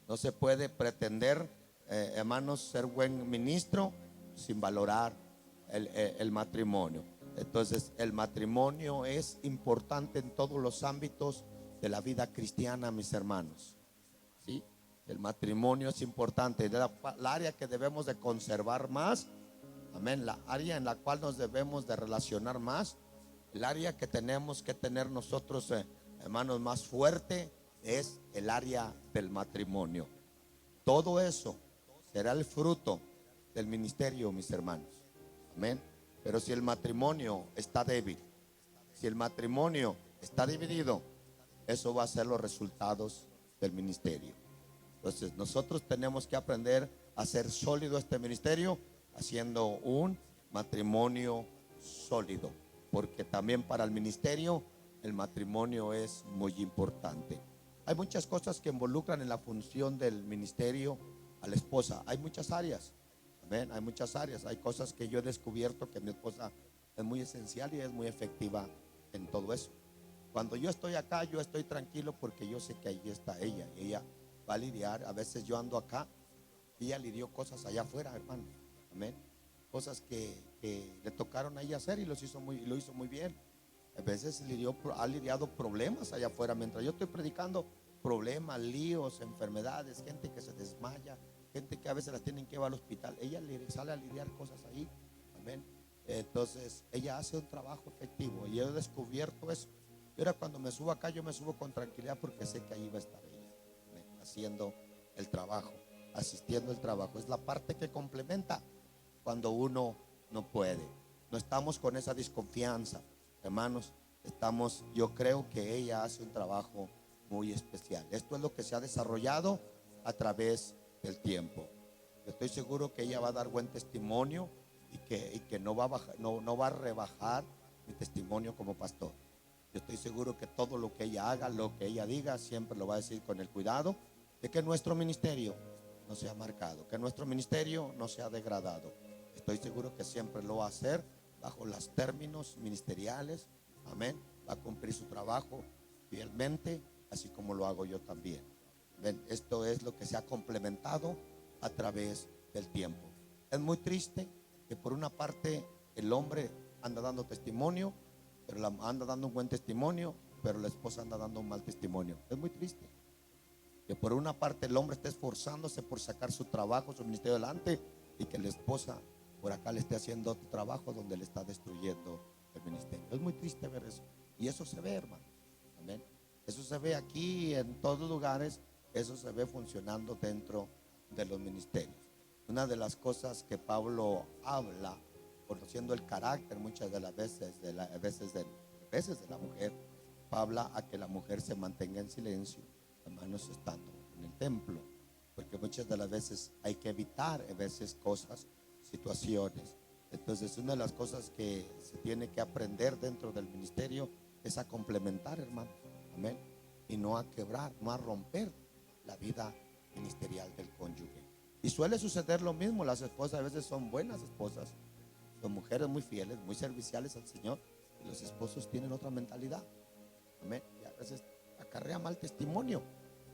No se puede pretender, hermanos, ser buen ministro sin valorar el matrimonio. Entonces, el matrimonio es importante en todos los ámbitos de la vida cristiana, mis hermanos. ¿Sí? El matrimonio es importante, la área que debemos de conservar más. Amén. La área en la cual nos debemos de relacionar más, el área que tenemos que tener nosotros, hermanos, más fuerte es el área del matrimonio. Todo eso será el fruto del ministerio, mis hermanos. Amén. Pero si el matrimonio está débil, si el matrimonio está dividido, eso va a ser los resultados del ministerio. Entonces nosotros tenemos que aprender a hacer sólido este ministerio, haciendo un matrimonio sólido, porque también para el ministerio el matrimonio es muy importante. Hay muchas cosas que involucran en la función del ministerio a la esposa. Hay muchas áreas. Amén. Hay muchas áreas. Hay cosas que yo he descubierto que mi esposa es muy esencial y es muy efectiva en todo eso. Cuando yo estoy acá, yo estoy tranquilo porque yo sé que ahí está ella. Y ella va a lidiar. A veces yo ando acá y ella lidió cosas allá afuera, hermano. Amén. Cosas que le tocaron a ella hacer y lo hizo muy bien. A veces ha lidiado problemas allá afuera. Mientras yo estoy predicando, problemas, líos, enfermedades, gente que se desmaya, gente que a veces las tienen que llevar al hospital. Ella sale a lidiar cosas ahí. Amén. Entonces ella hace un trabajo efectivo y yo he descubierto eso. Y ahora cuando me subo acá, yo me subo con tranquilidad porque sé que ahí va a estar ella. Amén. Haciendo el trabajo, asistiendo el trabajo. Es la parte que complementa cuando uno no puede. No estamos con esa desconfianza, hermanos. Yo creo que ella hace un trabajo muy especial. Esto es lo que se ha desarrollado a través del tiempo. Yo estoy seguro que ella va a dar buen testimonio y que no va a rebajar mi testimonio como pastor. Yo estoy seguro que todo lo que ella haga, lo que ella diga, siempre lo va a decir con el cuidado de que nuestro ministerio no sea marcado, que nuestro ministerio no sea degradado. Estoy seguro que siempre lo va a hacer bajo los términos ministeriales. Amén. Va a cumplir su trabajo fielmente, así como lo hago yo también. Ven, esto es lo que se ha complementado a través del tiempo. Es muy triste que por una parte el hombre anda dando testimonio, pero anda dando un buen testimonio, pero la esposa anda dando un mal testimonio. Es muy triste que por una parte el hombre esté esforzándose por sacar su trabajo, su ministerio adelante, y que la esposa por acá le esté haciendo otro trabajo donde le está destruyendo el ministerio. Es muy triste ver eso. Y eso se ve, hermano. Amén. Eso se ve aquí en todos lugares. Eso se ve funcionando dentro de los ministerios. Una de las cosas que Pablo habla, conociendo el carácter muchas de las veces de la mujer, habla a que la mujer se mantenga en silencio, hermanos, estando en el templo, porque muchas de las veces hay que evitar a veces cosas, situaciones. Entonces, una de las cosas que se tiene que aprender dentro del ministerio es a complementar, hermano. Amén. Y no a quebrar, no a romper la vida ministerial del cónyuge. Y suele suceder lo mismo. Las esposas a veces son buenas esposas, son mujeres muy fieles, muy serviciales al Señor, y los esposos tienen otra mentalidad. Amén. Y a veces acarrea mal testimonio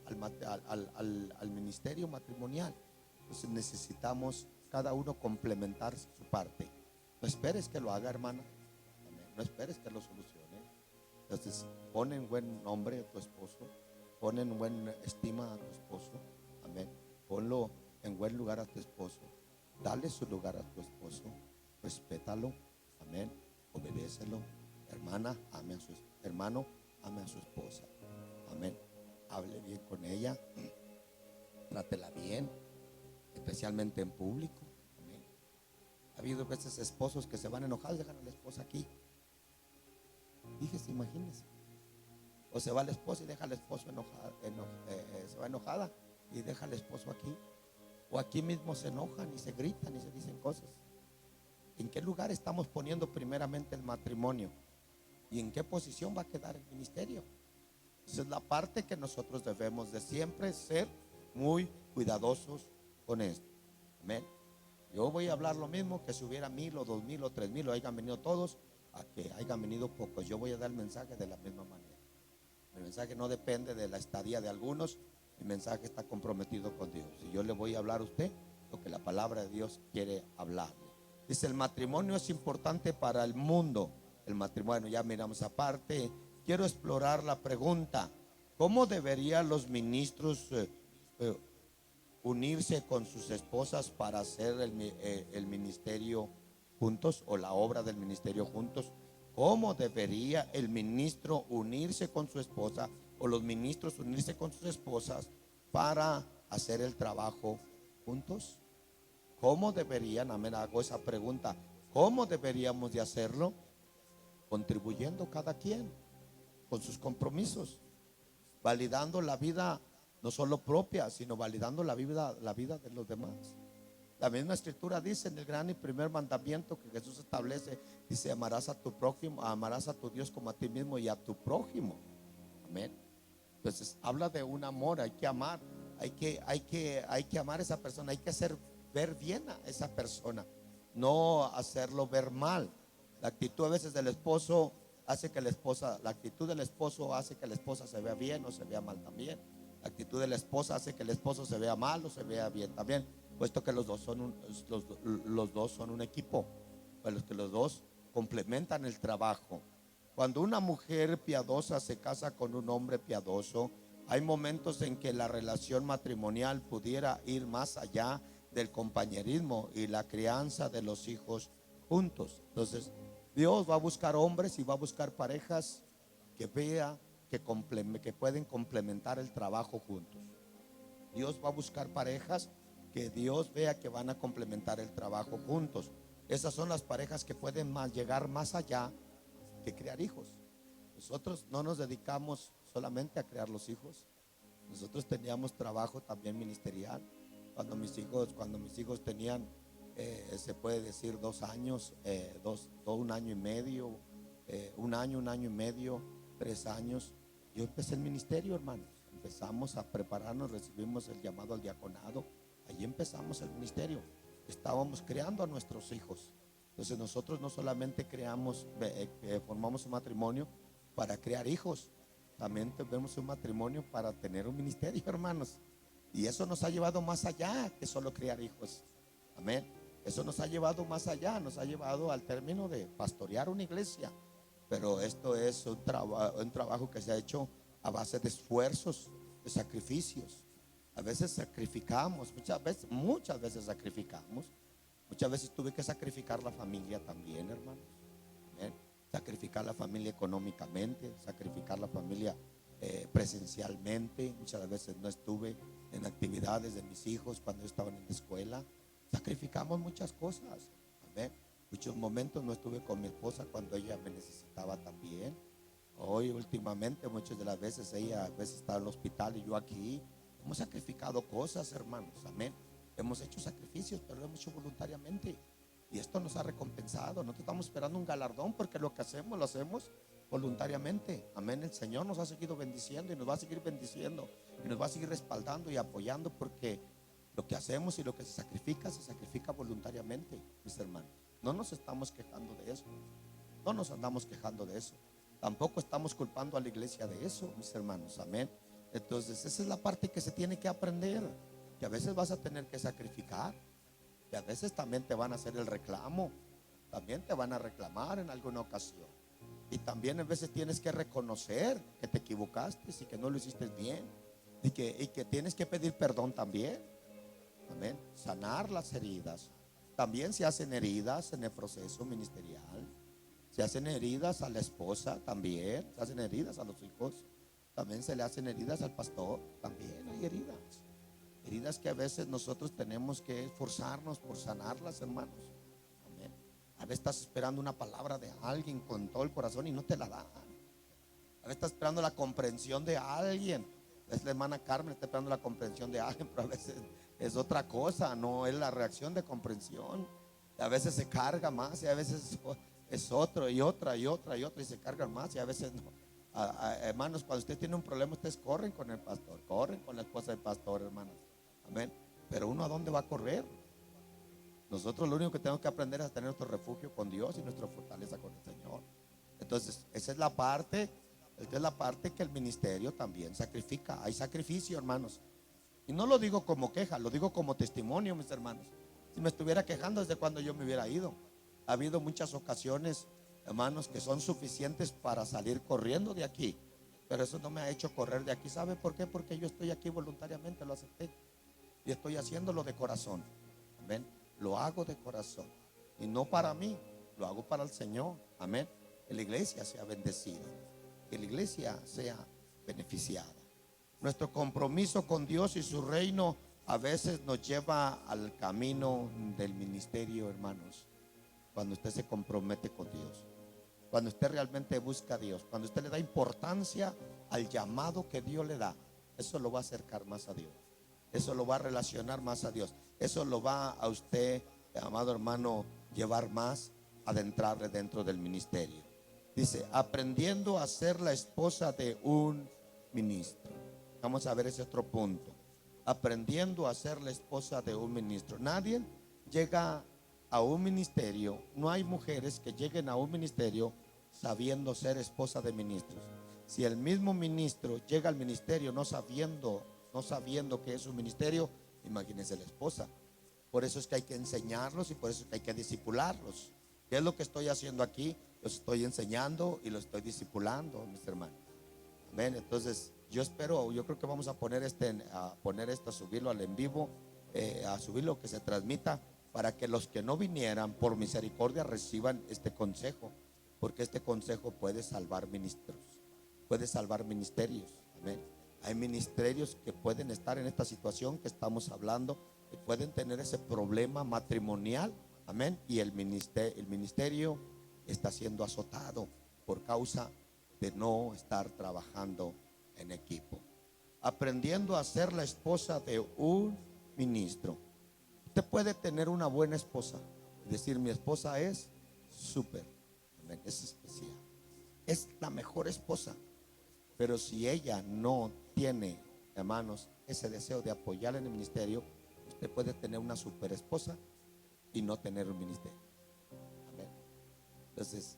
al ministerio matrimonial. Entonces necesitamos cada uno complementar su parte. No esperes que lo haga, hermana. Amén. No esperes que lo solucione. Entonces pon en buen nombre a tu esposo, pon en buena estima a tu esposo. Amén. Ponlo en buen lugar a tu esposo. Dale su lugar a tu esposo. Respétalo. Amén. Obedécelo. Hermana, ame a su hermano, ame a su esposa. Amén. Hable bien con ella. Trátela bien, especialmente en público. Amén. Ha habido veces esposos que se van enojados, dejan a la esposa aquí. Fíjese, imagínese. O se va la esposa y deja al esposo se va enojada y deja al esposo aquí. O aquí mismo se enojan y se gritan y se dicen cosas. ¿En qué lugar estamos poniendo primeramente el matrimonio? ¿Y en qué posición va a quedar el ministerio? Esa es la parte que nosotros debemos de siempre ser muy cuidadosos con esto. Amén. Yo voy a hablar lo mismo que si hubiera 1000 o 2000 o 3000 o hayan venido todos, a que hayan venido pocos. Yo voy a dar el mensaje de la misma manera. El mensaje no depende de la estadía de algunos. El mensaje está comprometido con Dios. Y yo le voy a hablar a usted lo que la palabra de Dios quiere hablarle. Dice, el matrimonio es importante para el mundo. El matrimonio, ya miramos aparte. Quiero explorar la pregunta: ¿cómo deberían los ministros eh, unirse con sus esposas para hacer el ministerio juntos, o la obra del ministerio juntos? ¿Cómo debería el ministro unirse con su esposa, o los ministros unirse con sus esposas para hacer el trabajo juntos? ¿Cómo deberían? Amén, hago esa pregunta. ¿Cómo deberíamos de hacerlo? Contribuyendo cada quien con sus compromisos, validando la vida no solo propia, sino validando la vida de los demás. La misma escritura dice en el gran y primer mandamiento que Jesús establece, dice: amarás a tu prójimo, amarás a tu Dios como a ti mismo y a tu prójimo. Amén. Entonces habla de un amor, hay que amar, hay que amar a esa persona, hay que hacer ver bien a esa persona, no hacerlo ver mal. La actitud a veces del esposo hace que la actitud del esposo hace que la esposa se vea bien o se vea mal también. La actitud de la esposa hace que el esposo se vea mal o se vea bien también, puesto que los dos son un equipo, pues que los dos complementan el trabajo. Cuando una mujer piadosa se casa con un hombre piadoso, hay momentos en que la relación matrimonial pudiera ir más allá del compañerismo y la crianza de los hijos juntos. Entonces, Dios va a buscar hombres y va a buscar parejas que vea que pueden complementar el trabajo juntos. Dios va a buscar parejas que Dios vea que van a complementar el trabajo juntos. Esas son las parejas que pueden llegar más allá que criar hijos. Nosotros no nos dedicamos solamente a criar los hijos. Nosotros teníamos trabajo también ministerial. Cuando mis hijos tenían, se puede decir 2 años, un año y medio, 3 años, yo empecé el ministerio, hermanos. Empezamos a prepararnos, recibimos el llamado al diaconado. Allí empezamos el ministerio. Estábamos creando a nuestros hijos. Entonces nosotros no solamente formamos un matrimonio para crear hijos, también tenemos un matrimonio para tener un ministerio, hermanos. Y eso nos ha llevado más allá que solo criar hijos. Amén. Eso nos ha llevado más allá, nos ha llevado al término de pastorear una iglesia. Pero esto es un trabajo que se ha hecho a base de esfuerzos, de sacrificios. A veces sacrificamos, muchas veces sacrificamos. Muchas veces tuve que sacrificar la familia también, hermanos. Amén. Sacrificar la familia económicamente, sacrificar la familia presencialmente. Muchas veces no estuve en actividades de mis hijos cuando estaban en la escuela. Sacrificamos muchas cosas. Amén. Muchos momentos no estuve con mi esposa cuando ella me necesitaba también. Hoy últimamente, muchas de las veces ella a veces está en el hospital y yo aquí. Hemos sacrificado cosas, hermanos. Amén. Hemos hecho sacrificios, pero lo hemos hecho voluntariamente. Y esto nos ha recompensado. No estamos esperando un galardón, porque lo que hacemos, lo hacemos voluntariamente. Amén. El Señor nos ha seguido bendiciendo y nos va a seguir bendiciendo y nos va a seguir respaldando y apoyando, porque lo que hacemos y lo que se sacrifica voluntariamente, mis hermanos. No nos estamos quejando de eso. No nos andamos quejando de eso. Tampoco estamos culpando a la iglesia de eso, mis hermanos. Amén. Entonces esa es la parte que se tiene que aprender, que a veces vas a tener que sacrificar, que a veces también te van a hacer el reclamo, también te van a reclamar en alguna ocasión, y también a veces tienes que reconocer que te equivocaste y que no lo hiciste bien, y que tienes que pedir perdón también. Amén. Sanar las heridas. También se hacen heridas en el proceso ministerial, se hacen heridas a la esposa, también se hacen heridas a los hijos, también se le hacen heridas al pastor. También hay heridas que a veces nosotros tenemos que esforzarnos por sanarlas, hermanos. Amén. A veces estás esperando una palabra de alguien con todo el corazón y no te la dan. A veces estás esperando la comprensión de alguien. A veces la hermana Carmen está esperando la comprensión de alguien, pero a veces es otra cosa, no es la reacción de comprensión. Y a veces se carga más, y a veces es otro y otra y se cargan más, y a veces no. Hermanos, cuando usted tiene un problema, ustedes corren con el pastor, corren con la esposa del pastor, hermanos. Amén. Pero uno, ¿a dónde va a correr? Nosotros lo único que tenemos que aprender es a tener nuestro refugio con Dios y nuestra fortaleza con el Señor. Entonces esa es la parte que el ministerio también sacrifica. Hay sacrificio, hermanos. Y no lo digo como queja, lo digo como testimonio, mis hermanos. Si me estuviera quejando desde cuando yo me hubiera ido. Ha habido muchas ocasiones, hermanos, que son suficientes para salir corriendo de aquí, pero eso no me ha hecho correr de aquí. ¿Sabe por qué? Porque yo estoy aquí voluntariamente, lo acepté y estoy haciéndolo de corazón. Amén. Lo hago de corazón y no para mí, lo hago para el Señor. Amén. Que la iglesia sea bendecida, que la iglesia sea beneficiada. Nuestro compromiso con Dios y su reino a veces nos lleva al camino del ministerio, hermanos. Cuando usted se compromete con Dios, cuando usted realmente busca a Dios, cuando usted le da importancia al llamado que Dios le da, eso lo va a acercar más a Dios, eso lo va a relacionar más a Dios, eso lo va a usted, amado hermano, llevar más, adentrarle dentro del ministerio. Dice, aprendiendo a ser la esposa de un ministro. Vamos a ver ese otro punto. Aprendiendo a ser la esposa de un ministro. Nadie llega a un ministerio, no hay mujeres que lleguen a un ministerio sabiendo ser esposa de ministros. Si el mismo ministro llega al ministerio no sabiendo que es un ministerio, imagínense la esposa. Por eso es que hay que enseñarlos y por eso es que hay que discipularlos. ¿Qué es lo que estoy haciendo aquí? Los estoy enseñando y los estoy discipulando, mis hermanos. Amén. Entonces yo espero, yo creo que vamos a poner esto, a subirlo al en vivo, a subirlo, que se transmita, para que los que no vinieran por misericordia reciban este consejo, porque este consejo puede salvar ministros, puede salvar ministerios. Amén. Hay ministerios que pueden estar en esta situación que estamos hablando, que pueden tener ese problema matrimonial. Amén. Y el ministerio está siendo azotado por causa de no estar trabajando en equipo. Aprendiendo a ser la esposa de un ministro. Usted puede tener una buena esposa, es decir, mi esposa es súper, es especial, es la mejor esposa. Pero si ella no tiene, hermanos, ese deseo de apoyar en el ministerio, usted puede tener una super esposa y no tener un ministerio. Amén. Entonces,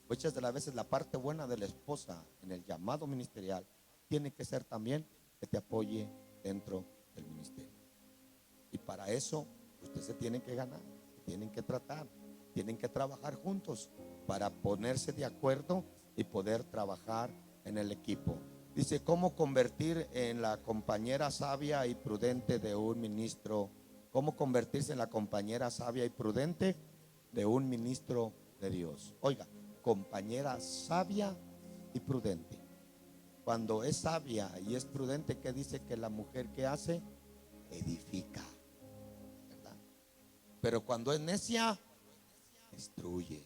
muchas de las veces la parte buena de la esposa en el llamado ministerial tiene que ser también que te apoye dentro del ministerio. Y para eso ustedes se tienen que ganar, tienen que tratar, tienen que trabajar juntos para ponerse de acuerdo y poder trabajar en el equipo. Dice, ¿cómo convertir en la compañera sabia y prudente de un ministro? ¿Cómo convertirse en la compañera sabia y prudente de un ministro de Dios? Oiga, compañera sabia y prudente. Cuando es sabia y es prudente, ¿qué dice que la mujer que hace? Edifica, ¿verdad? Pero cuando es necia, destruye.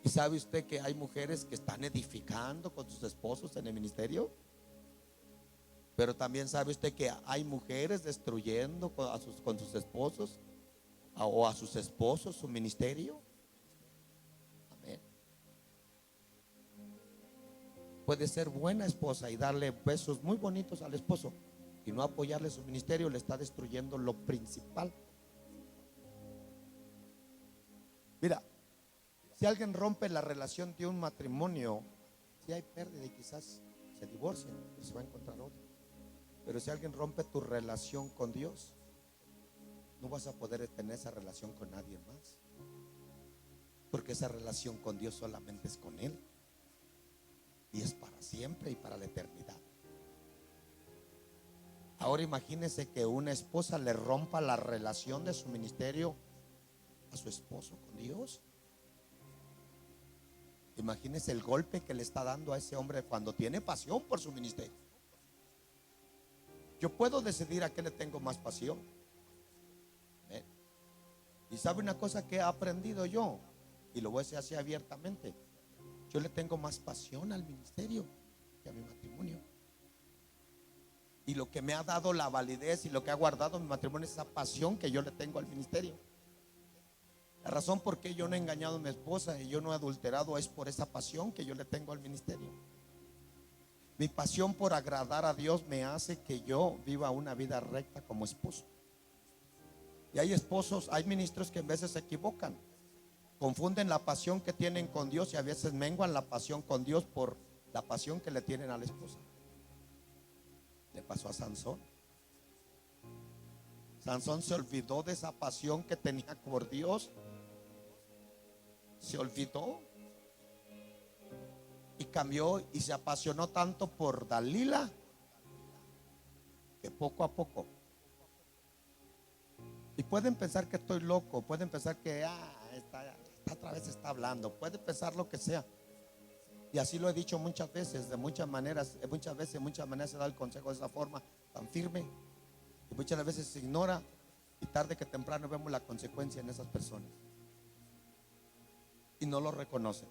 ¿Y sabe usted que hay mujeres que están edificando con sus esposos en el ministerio? Pero también sabe usted que hay mujeres destruyendo con sus esposos o a sus esposos su ministerio. Amén. Puede ser buena esposa y darle besos muy bonitos al esposo y no apoyarle su ministerio, le está destruyendo lo principal. Mira, si alguien rompe la relación de un matrimonio, si hay pérdida y quizás se divorcien y se va a encontrar otro. Pero si alguien rompe tu relación con Dios, no vas a poder tener esa relación con nadie más, porque esa relación con Dios solamente es con Él y es para siempre y para la eternidad. Ahora imagínese que una esposa le rompa la relación de su ministerio a su esposo con Dios. Imagínese el golpe que le está dando a ese hombre cuando tiene pasión por su ministerio. Yo puedo decidir a qué le tengo más pasión. Y sabe una cosa que he aprendido yo, y lo voy a decir así abiertamente: yo le tengo más pasión al ministerio que a mi matrimonio. Y lo que me ha dado la validez y lo que ha guardado mi matrimonio es esa pasión que yo le tengo al ministerio. La razón por qué yo no he engañado a mi esposa y yo no he adulterado es por esa pasión que yo le tengo al ministerio. Mi pasión por agradar a Dios me hace que yo viva una vida recta como esposo. Y hay esposos, hay ministros que a veces se equivocan, confunden la pasión que tienen con Dios y a veces menguan la pasión con Dios por la pasión que le tienen a la esposa. Le pasó a Sansón. Sansón se olvidó de esa pasión que tenía por Dios. Se olvidó y cambió y se apasionó tanto por Dalila que poco a poco. Y pueden pensar que estoy loco, pueden pensar que esta otra vez está hablando, pueden pensar lo que sea. Y así lo he dicho muchas veces, de muchas maneras, muchas veces, de muchas maneras se da el consejo de esa forma tan firme. Y muchas veces se ignora y tarde que temprano vemos la consecuencia en esas personas. Y no lo reconocen.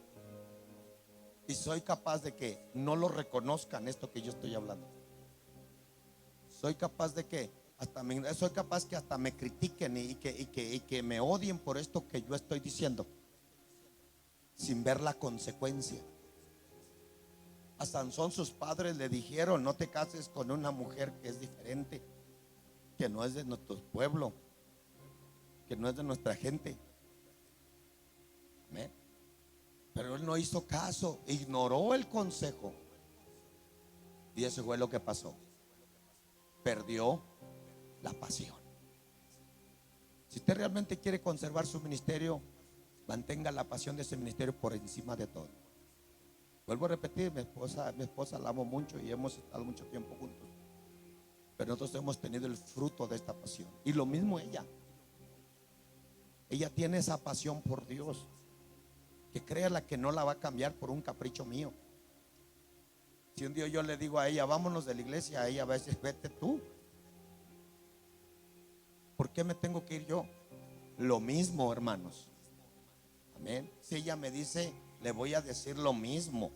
Y soy capaz de que no lo reconozcan esto que yo estoy hablando. Soy capaz de que soy capaz que hasta me critiquen y que me odien por esto que yo estoy diciendo, sin ver la consecuencia. A Sansón sus padres le dijeron: no te cases con una mujer que es diferente, que no es de nuestro pueblo, que no es de nuestra gente. Amén. Pero él no hizo caso, ignoró el consejo. Y eso fue lo que pasó. Perdió la pasión. Si usted realmente quiere conservar su ministerio, mantenga la pasión de ese ministerio por encima de todo. Vuelvo a repetir, mi esposa la amo mucho y hemos estado mucho tiempo juntos. Pero nosotros hemos tenido el fruto de esta pasión. Y lo mismo ella. Ella tiene esa pasión por Dios, que créala que no la va a cambiar por un capricho mío. Si un día yo le digo a ella: vámonos de la iglesia, a ella a veces: vete tú. ¿Por qué me tengo que ir yo? Lo mismo, hermanos. Amén. Si ella me dice, le voy a decir lo mismo,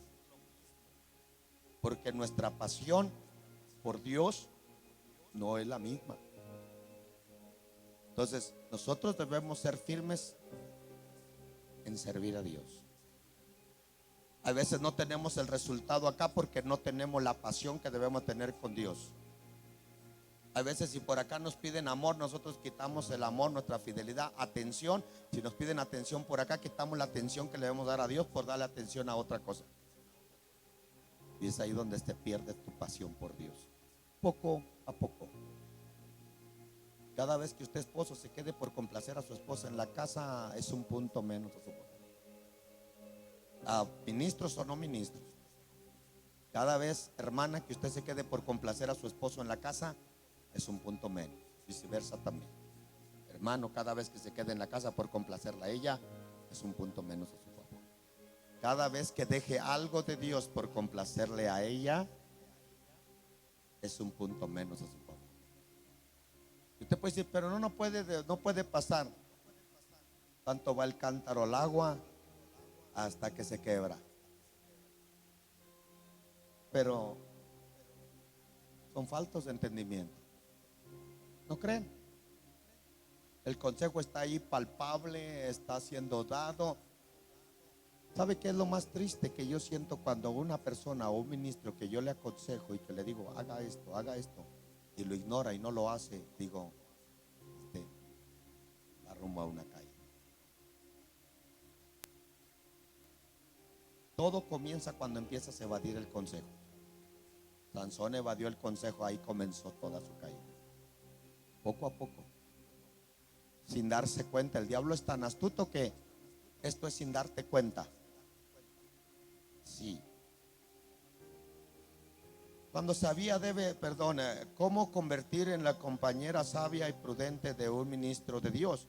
porque nuestra pasión por Dios no es la misma. Entonces nosotros debemos ser firmes en servir a Dios. A veces no tenemos el resultado acá porque no tenemos la pasión que debemos tener con Dios. A veces si por acá nos piden amor, nosotros quitamos el amor, nuestra fidelidad, atención. Si nos piden atención por acá, quitamos la atención que le debemos dar a Dios por darle atención a otra cosa. Y es ahí donde te pierdes tu pasión por Dios. Poco a poco. Cada vez que usted, esposo, se quede por complacer a su esposa en la casa, es un punto menos a su favor. A ministros o no ministros. Cada vez, hermana, que usted se quede por complacer a su esposo en la casa, es un punto menos. Viceversa también. Hermano, cada vez que se quede en la casa por complacerla a ella, es un punto menos a su favor. Cada vez que deje algo de Dios por complacerle a ella, es un punto menos a su favor. Y usted puede decir: pero no puede pasar. Tanto va el cántaro al agua hasta que se quebra. Pero son faltos de entendimiento. ¿No creen? El consejo está ahí palpable, está siendo dado. ¿Sabe qué es lo más triste que yo siento cuando una persona o un ministro que yo le aconsejo y que le digo: haga esto, y lo ignora y no lo hace? Digo, va rumbo a una caída. Todo comienza cuando empiezas a evadir el consejo. Sansón evadió el consejo, ahí comenzó toda su caída. Poco a poco, sin darse cuenta. El diablo es tan astuto que esto es sin darte cuenta. Sí. Cuando sabía cómo convertir en la compañera sabia y prudente de un ministro de Dios.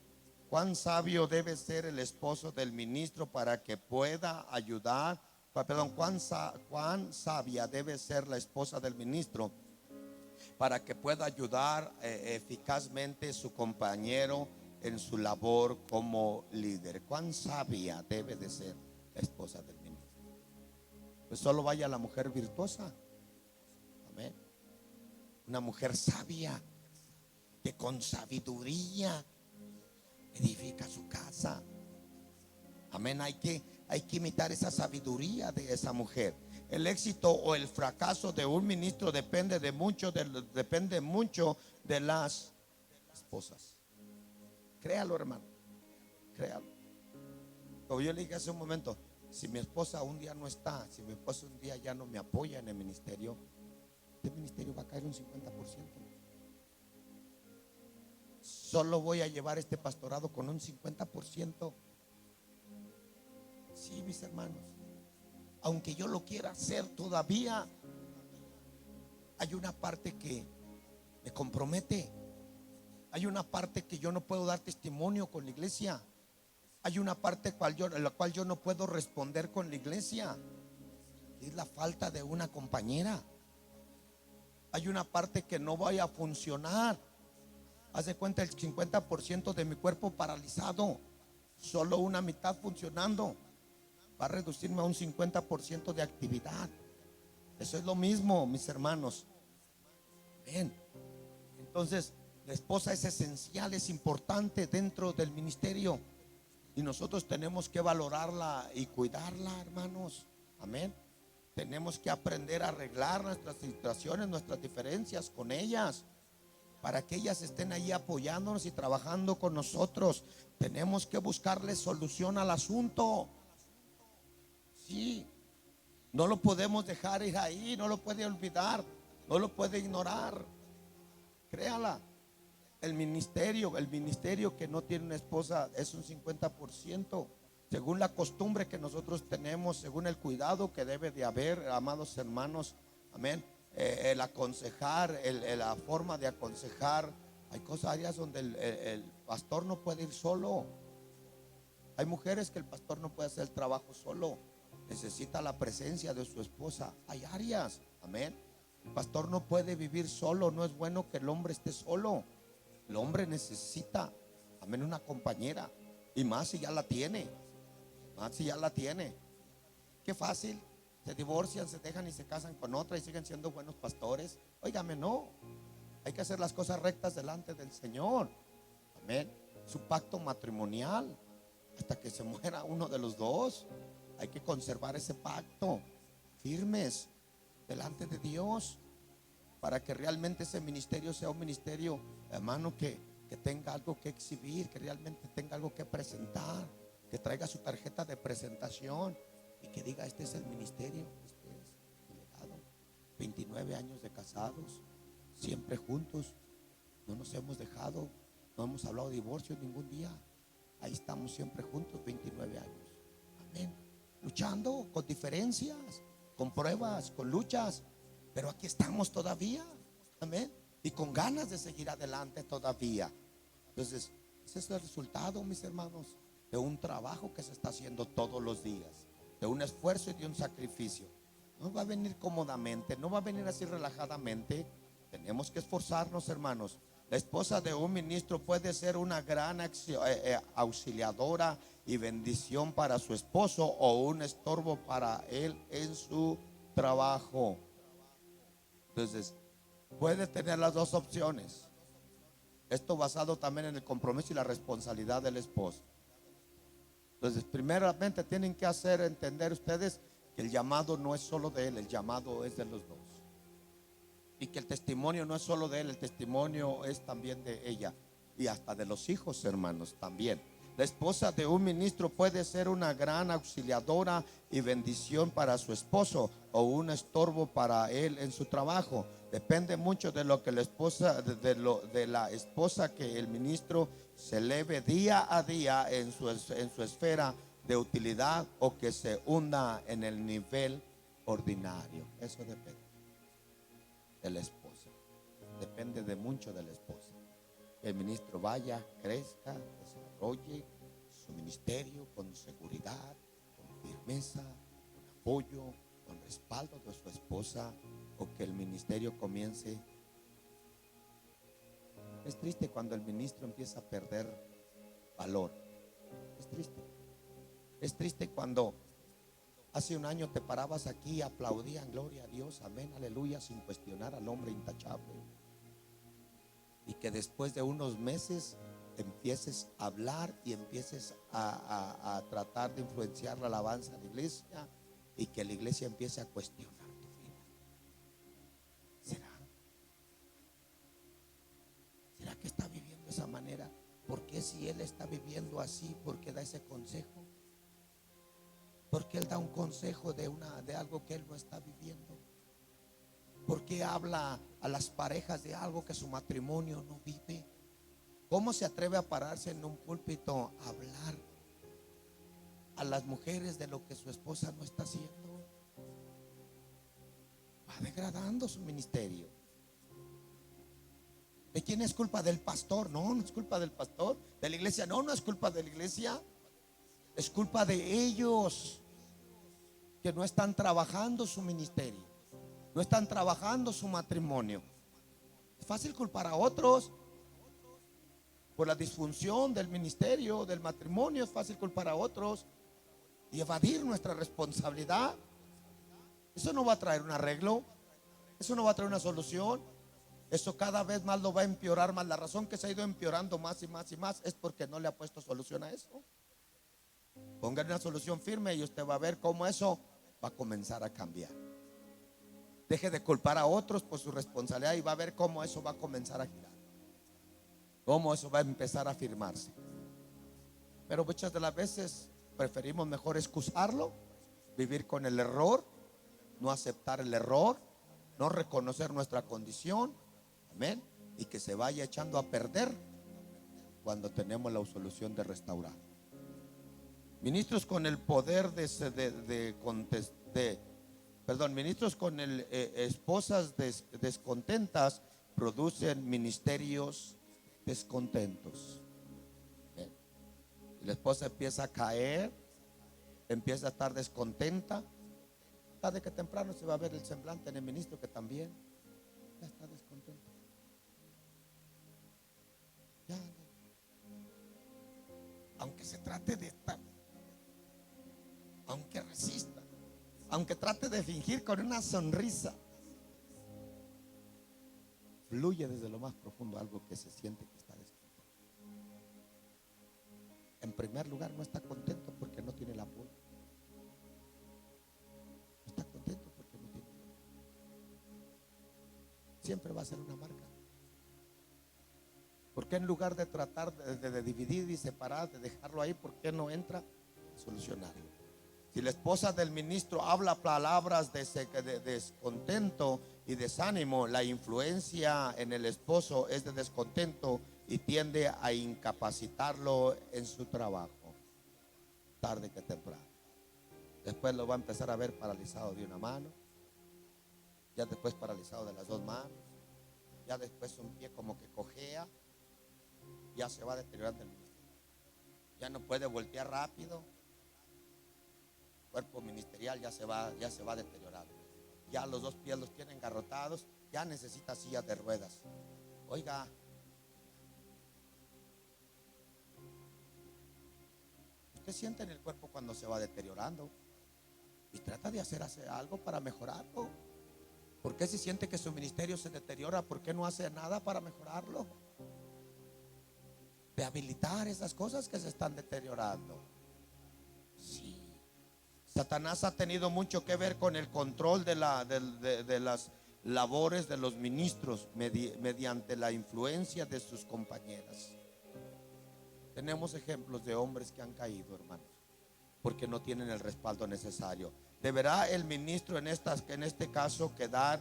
Cuán sabio debe ser el esposo del ministro para que pueda ayudar. Cuán sabia debe ser la esposa del ministro para que pueda ayudar eficazmente a su compañero en su labor como líder. Cuán sabia debe de ser la esposa del ministro. Pues solo vaya la mujer virtuosa. Amén. Una mujer sabia que con sabiduría edifica su casa. Amén. Hay que imitar esa sabiduría de esa mujer. El éxito o el fracaso de un ministro depende mucho de las esposas. Créalo, hermano. Créalo. Como yo le dije hace un momento, si mi esposa un día no está, si mi esposa un día ya no me apoya en el ministerio, este ministerio va a caer un 50%. solo voy a llevar este pastorado con un 50%. Sí, mis hermanos, aunque yo lo quiera hacer todavía, hay una parte que me compromete. Hay una parte que yo no puedo dar testimonio con la iglesia. Hay una parte en la cual yo no puedo responder con la iglesia. Es la falta de una compañera. Hay una parte que no vaya a funcionar. Haz de cuenta, el 50% de mi cuerpo paralizado, solo una mitad funcionando, va a reducirme a un 50% de actividad. Eso es lo mismo, mis hermanos. Ven. Entonces, la esposa es esencial, es importante dentro del ministerio, y nosotros tenemos que valorarla y cuidarla, hermanos. Amén. Tenemos que aprender a arreglar nuestras situaciones, nuestras diferencias con ellas, para que ellas estén ahí apoyándonos y trabajando con nosotros. Tenemos que buscarle solución al asunto. Sí, no lo podemos dejar ir ahí, no lo puede olvidar, no lo puede ignorar. Créala. El ministerio que no tiene una esposa es un 50%, según la costumbre que nosotros tenemos, según el cuidado que debe de haber, amados hermanos. Amén. El aconsejar, la forma de aconsejar. Hay áreas donde el pastor no puede ir solo. Hay mujeres que el pastor no puede hacer el trabajo solo, necesita la presencia de su esposa. Hay áreas, amén. El pastor no puede vivir solo, no es bueno que el hombre esté solo. El hombre necesita, amén, una compañera, y más si ya la tiene, más si ya la tiene. Qué fácil, se divorcian, se dejan y se casan con otra y siguen siendo buenos pastores. Óigame, no, hay que hacer las cosas rectas delante del Señor, amén. Su pacto matrimonial, hasta que se muera uno de los dos, hay que conservar ese pacto firmes delante de Dios, para que realmente ese ministerio sea un ministerio, hermano, que tenga algo que exhibir, que realmente tenga algo que presentar, que traiga su tarjeta de presentación y que diga: este es el ministerio, este es el legado. 29 años de casados, siempre juntos, no nos hemos dejado, no hemos hablado de divorcio ningún día. Ahí estamos siempre juntos, 29 años. Amén. Luchando con diferencias, con pruebas, con luchas, pero aquí estamos todavía. Amén. Y con ganas de seguir adelante todavía. Entonces, ese es el resultado, mis hermanos, de un trabajo que se está haciendo todos los días, de un esfuerzo y de un sacrificio. No va a venir cómodamente, no va a venir así relajadamente. Tenemos que esforzarnos, hermanos. La esposa de un ministro puede ser una gran auxiliadora y bendición para su esposo, o un estorbo para él en su trabajo. Entonces, puede tener las dos opciones. Esto basado también en el compromiso y la responsabilidad del esposo. Entonces, primeramente tienen que hacer entender ustedes que el llamado no es solo de él, el llamado es de los dos. Y que el testimonio no es solo de él, el testimonio es también de ella. Y hasta de los hijos, hermanos, también. La esposa de un ministro puede ser una gran auxiliadora y bendición para su esposo, o un estorbo para él en su trabajo. Depende mucho de lo que la esposa, de la esposa que el ministro se eleve día a día en su esfera de utilidad, o que se hunda en el nivel ordinario. Eso depende de la esposa. Depende de mucho de la esposa. Que el ministro vaya, crezca, desarrolle su ministerio con seguridad, con firmeza, con apoyo, con respaldo de su esposa, o que el ministerio comience. Es triste cuando el ministro empieza a perder valor. Es triste. Es triste cuando hace un año te parabas aquí y aplaudían: gloria a Dios, amén, aleluya, sin cuestionar al hombre intachable. Y que después de unos meses empieces a hablar y empieces a tratar de influenciar la alabanza de la iglesia, y que la iglesia empiece a cuestionar tu vida. ¿Será que está viviendo de esa manera? ¿Por qué, si él está viviendo así, por qué da ese consejo? ¿Por qué él da un consejo de algo que él no está viviendo? ¿Por qué habla a las parejas de algo que su matrimonio no vive? ¿Cómo se atreve a pararse en un púlpito a hablar a las mujeres de lo que su esposa no está haciendo? Va degradando su ministerio. ¿De quién es culpa? ¿Del pastor? No, no es culpa del pastor. ¿De la iglesia? No, no es culpa de la iglesia. Es culpa de ellos, que no están trabajando su ministerio, no están trabajando su matrimonio. Es fácil culpar a otros por la disfunción del ministerio, del matrimonio. Es fácil culpar a otros y evadir nuestra responsabilidad. Eso no va a traer un arreglo, eso no va a traer una solución. Eso cada vez más lo va a empeorar más. La razón que se ha ido empeorando más y más y más es porque no le ha puesto solución a eso. Pongan una solución firme y usted va a ver cómo eso va a comenzar a cambiar. Deje de culpar a otros por su responsabilidad y va a ver cómo eso va a comenzar a girar, cómo eso va a empezar a afirmarse. Pero muchas de las veces preferimos mejor excusarlo, vivir con el error, no aceptar el error, no reconocer nuestra condición, amén, y que se vaya echando a perder cuando tenemos la solución de restaurar. Ministros con el poder ministros con esposas descontentas producen ministerios descontentos. Y la esposa empieza a caer, empieza a estar descontenta. Tarde que temprano se va a ver el semblante en el ministro que también ya está descontento. Ya, aunque se trate de estar, aunque resista, aunque trate de fingir con una sonrisa, fluye desde lo más profundo algo que se siente que está descontento. En primer lugar, no está contento porque no tiene el apoyo. No está contento porque no tiene el apoyo. Siempre va a ser una marca. ¿Por qué en lugar de tratar de dividir y separar, de dejarlo ahí, por qué no entra a solucionarlo? Si la esposa del ministro habla palabras de descontento y desánimo, la influencia en el esposo es de descontento y tiende a incapacitarlo en su trabajo, tarde que temprano. Después lo va a empezar a ver paralizado de una mano, ya después paralizado de las dos manos, ya después un pie como que cojea, ya se va deteriorando el ministerio, ya no puede voltear rápido. Cuerpo ministerial ya se va deteriorando. Ya los dos pies los tienen engarrotados, ya necesita sillas de ruedas. Oiga, usted siente en el cuerpo cuando se va deteriorando y trata de hacer algo para mejorarlo. ¿Por qué si siente que su ministerio se deteriora, por qué no hace nada para mejorarlo? De habilitar esas cosas que se están deteriorando. Sí. Satanás ha tenido mucho que ver con el control de las labores de los ministros mediante la influencia de sus compañeras. Tenemos ejemplos de hombres que han caído, hermanos, porque no tienen el respaldo necesario. ¿Deberá el ministro en este caso quedar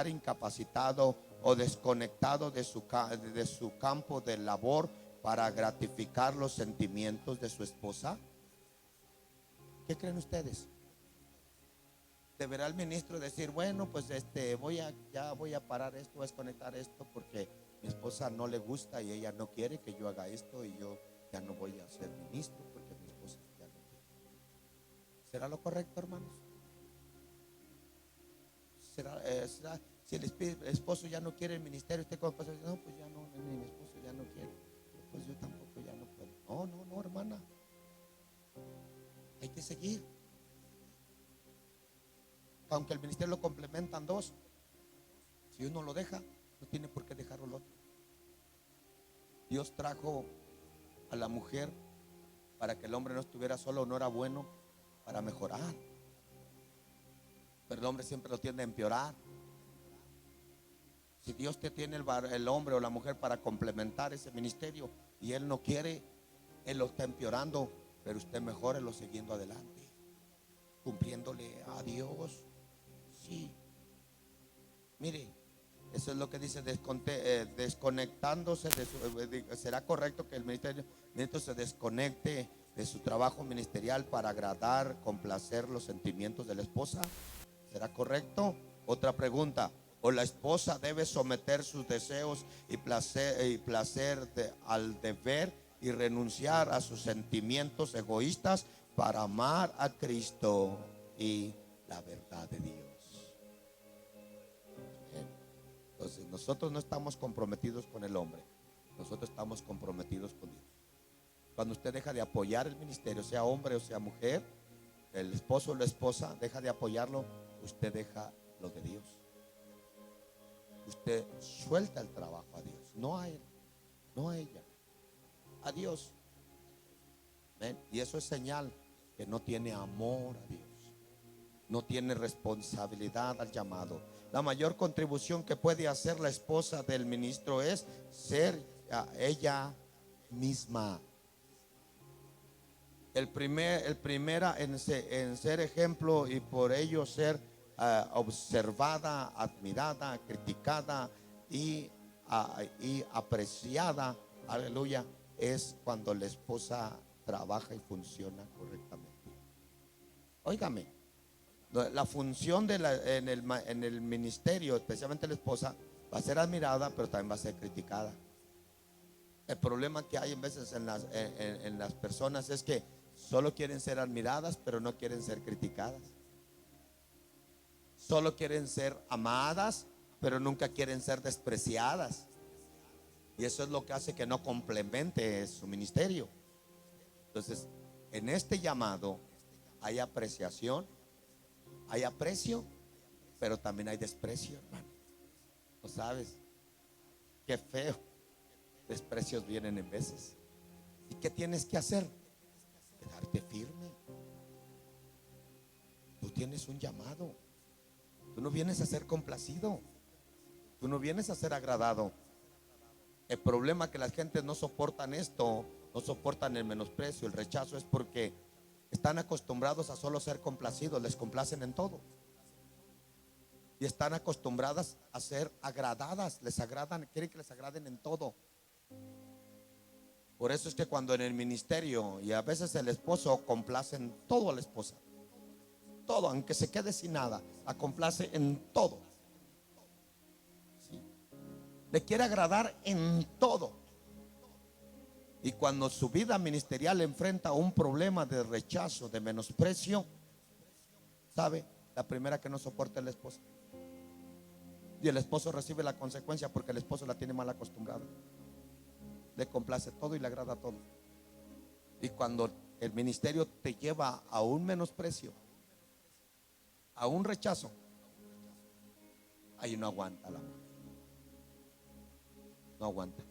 incapacitado o desconectado de su campo de labor para gratificar los sentimientos de su esposa? ¿Qué creen ustedes? ¿Deberá el ministro decir, bueno, pues voy a parar esto, voy a desconectar esto porque mi esposa no le gusta y ella no quiere que yo haga esto y yo ya no voy a ser ministro porque mi esposa ya no quiere? ¿Será lo correcto, hermanos? ¿Será si el esposo ya no quiere el ministerio, usted como esposo dice, no, pues ya no, mi esposo ya no quiere, pues yo tampoco ya no puedo? No, hermana. Hay que seguir. Aunque el ministerio lo complementan dos, si uno lo deja, no tiene por qué dejarlo el otro. Dios trajo a la mujer para que el hombre no estuviera solo, no era bueno para mejorar, pero el hombre siempre lo tiende a empeorar. Si Dios te tiene el hombre o la mujer para complementar ese ministerio y él no quiere, él lo está empeorando, pero usted mejórelo siguiendo adelante, cumpliéndole a Dios. Sí. Mire, Eso es lo que dice, desconectándose de su, ¿será correcto que el ministro se desconecte de su trabajo ministerial para agradar, complacer los sentimientos de la esposa? ¿Será correcto? Otra pregunta. ¿O la esposa debe someter sus deseos y placer al deber y renunciar a sus sentimientos egoístas para amar a Cristo y la verdad de Dios? Entonces nosotros no estamos comprometidos con el hombre, nosotros estamos comprometidos con Dios. Cuando usted deja de apoyar el ministerio, sea hombre o sea mujer, el esposo o la esposa deja de apoyarlo, usted deja lo de Dios. Usted suelta el trabajo a Dios, no a él, no a ella, a Dios. ¿Ven? Y eso es señal que no tiene amor a Dios, no tiene responsabilidad al llamado. La mayor contribución que puede hacer la esposa del ministro es ser ella misma. El primera en ser ejemplo y por ello ser observada, admirada, criticada y apreciada, aleluya, es cuando la esposa trabaja y funciona correctamente. Óigame. La función en el ministerio, especialmente la esposa, va a ser admirada, pero también va a ser criticada. El problema que hay en veces en las personas es que solo quieren ser admiradas, pero no quieren ser criticadas. Solo quieren ser amadas, pero nunca quieren ser despreciadas. Y eso es lo que hace que no complemente su ministerio. Entonces, en este llamado hay apreciación, hay aprecio, pero también hay desprecio, hermano. ¿No sabes? Qué feo. Desprecios vienen en veces. ¿Y qué tienes que hacer? Quedarte firme. Tú tienes un llamado. Tú no vienes a ser complacido. Tú no vienes a ser agradado. El problema es que las gentes no soportan esto, no soportan el menosprecio, el rechazo, es porque están acostumbrados a solo ser complacidos, les complacen en todo. Y están acostumbradas a ser agradadas, les agradan, quieren que les agraden en todo. Por eso es que cuando en el ministerio y a veces el esposo complace en todo a la esposa, todo, aunque se quede sin nada, la complace en todo. ¿Sí? Le quiere agradar en todo. Y cuando su vida ministerial enfrenta un problema de rechazo, de menosprecio, ¿sabe? La primera que no soporta es la esposa. Y el esposo recibe la consecuencia porque el esposo la tiene mal acostumbrada. Le complace todo y le agrada todo. Y cuando el ministerio te lleva a un menosprecio, a un rechazo, ahí no aguanta la mujer. No aguanta.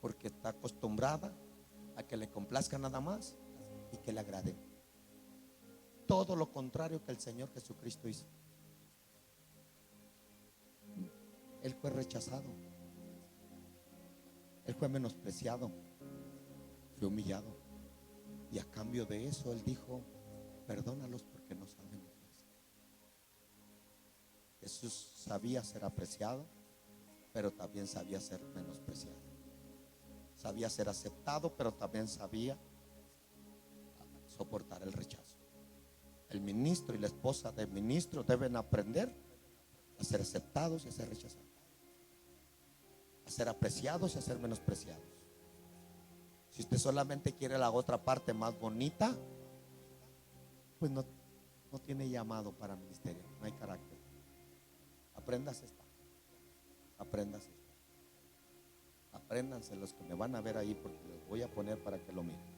Porque está acostumbrada a que le complazca nada más y que le agrade. Todo lo contrario que el Señor Jesucristo hizo. Él fue rechazado, Él fue menospreciado, fue humillado. Y a cambio de eso Él dijo: perdónalos porque no saben lo que hacen. Jesús sabía ser apreciado, pero también sabía ser menospreciado. Sabía ser aceptado, pero también sabía soportar el rechazo. El ministro y la esposa del ministro deben aprender a ser aceptados y a ser rechazados, a ser apreciados y a ser menospreciados. Si usted solamente quiere la otra parte más bonita, pues no tiene llamado para ministerio, no hay carácter. Apréndase esta, apréndase esta. Apréndanse los que me van a ver ahí, porque les voy a poner para que lo miren.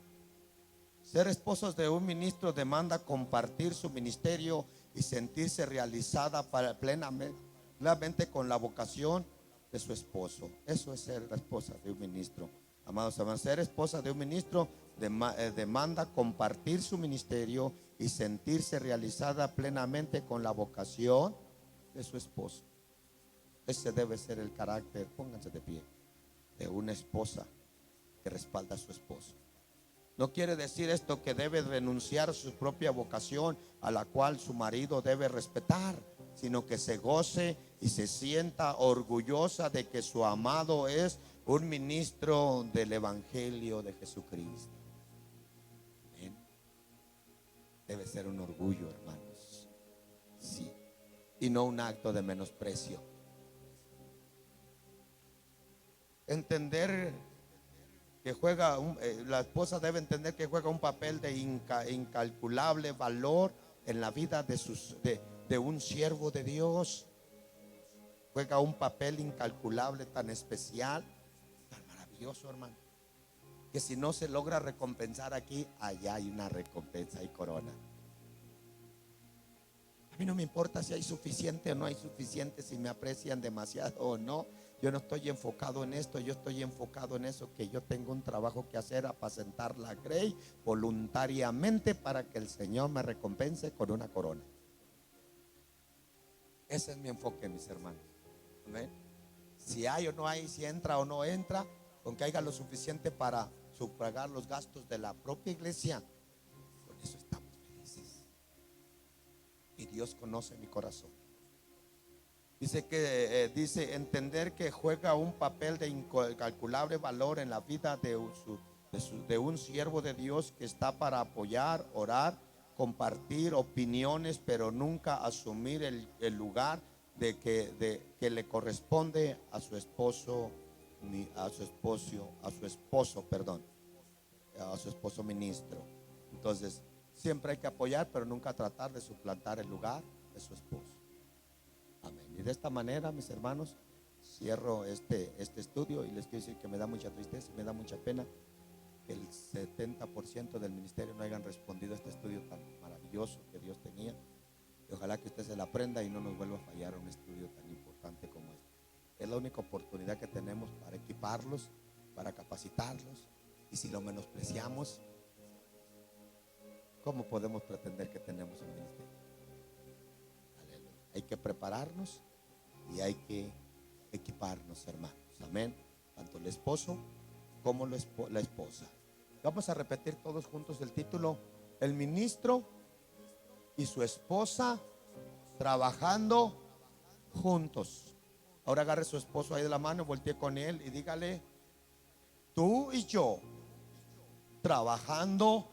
Ser esposos de un ministro demanda compartir su ministerio y sentirse realizada plenamente con la vocación de su esposo. Eso es ser la esposa de un ministro. Amados hermanos, ser esposa de un ministro demanda compartir su ministerio y sentirse realizada plenamente con la vocación de su esposo. Ese debe ser el carácter, pónganse de pie, de una esposa que respalda a su esposo. No quiere decir esto que debe renunciar a su propia vocación, a la cual su marido debe respetar, sino que se goce y se sienta orgullosa de que su amado es un ministro del Evangelio de Jesucristo. Amén. Debe ser un orgullo, hermanos. Sí. Y no un acto de menosprecio. Entender que juega, la esposa debe entender que juega un papel de incalculable valor en la vida de un siervo de Dios. Juega un papel incalculable, tan especial, tan maravilloso, hermano, que si no se logra recompensar aquí, allá hay una recompensa y corona. A mí no me importa si hay suficiente o no hay suficiente, si me aprecian demasiado o no. Yo no estoy enfocado en esto, yo estoy enfocado en eso, que yo tengo un trabajo que hacer, apacentar la grey voluntariamente para que el Señor me recompense con una corona. Ese es mi enfoque, mis hermanos. Amén. Si hay o no hay, si entra o no entra, con que haya lo suficiente para sufragar los gastos de la propia iglesia, con eso estamos felices. Y Dios conoce mi corazón. Dice entender que juega un papel de incalculable valor en la vida de un siervo de Dios, que está para apoyar, orar, compartir opiniones, pero nunca asumir el lugar que le corresponde a su esposo, ni a su esposo ministro. Entonces, siempre hay que apoyar, pero nunca tratar de suplantar el lugar de su esposo. Amén. Y de esta manera, mis hermanos, cierro este estudio, y les quiero decir que me da mucha tristeza y me da mucha pena que el 70% del ministerio no hayan respondido a este estudio tan maravilloso que Dios tenía. Y ojalá que usted se la aprenda y no nos vuelva a fallar un estudio tan importante como este. Es la única oportunidad que tenemos para equiparlos, para capacitarlos. Y si lo menospreciamos, ¿cómo podemos pretender que tenemos un ministerio? Aleluya. Hay que prepararnos y hay que equiparnos, hermanos. Amén. Tanto el esposo como la esposa. Vamos a repetir todos juntos el título: el ministro y su esposa trabajando juntos. Ahora agarre a su esposo ahí de la mano, voltee con él y dígale: tú y yo trabajando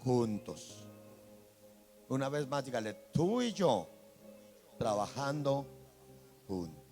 juntos. Una vez más, dígale: tú y yo trabajando juntos.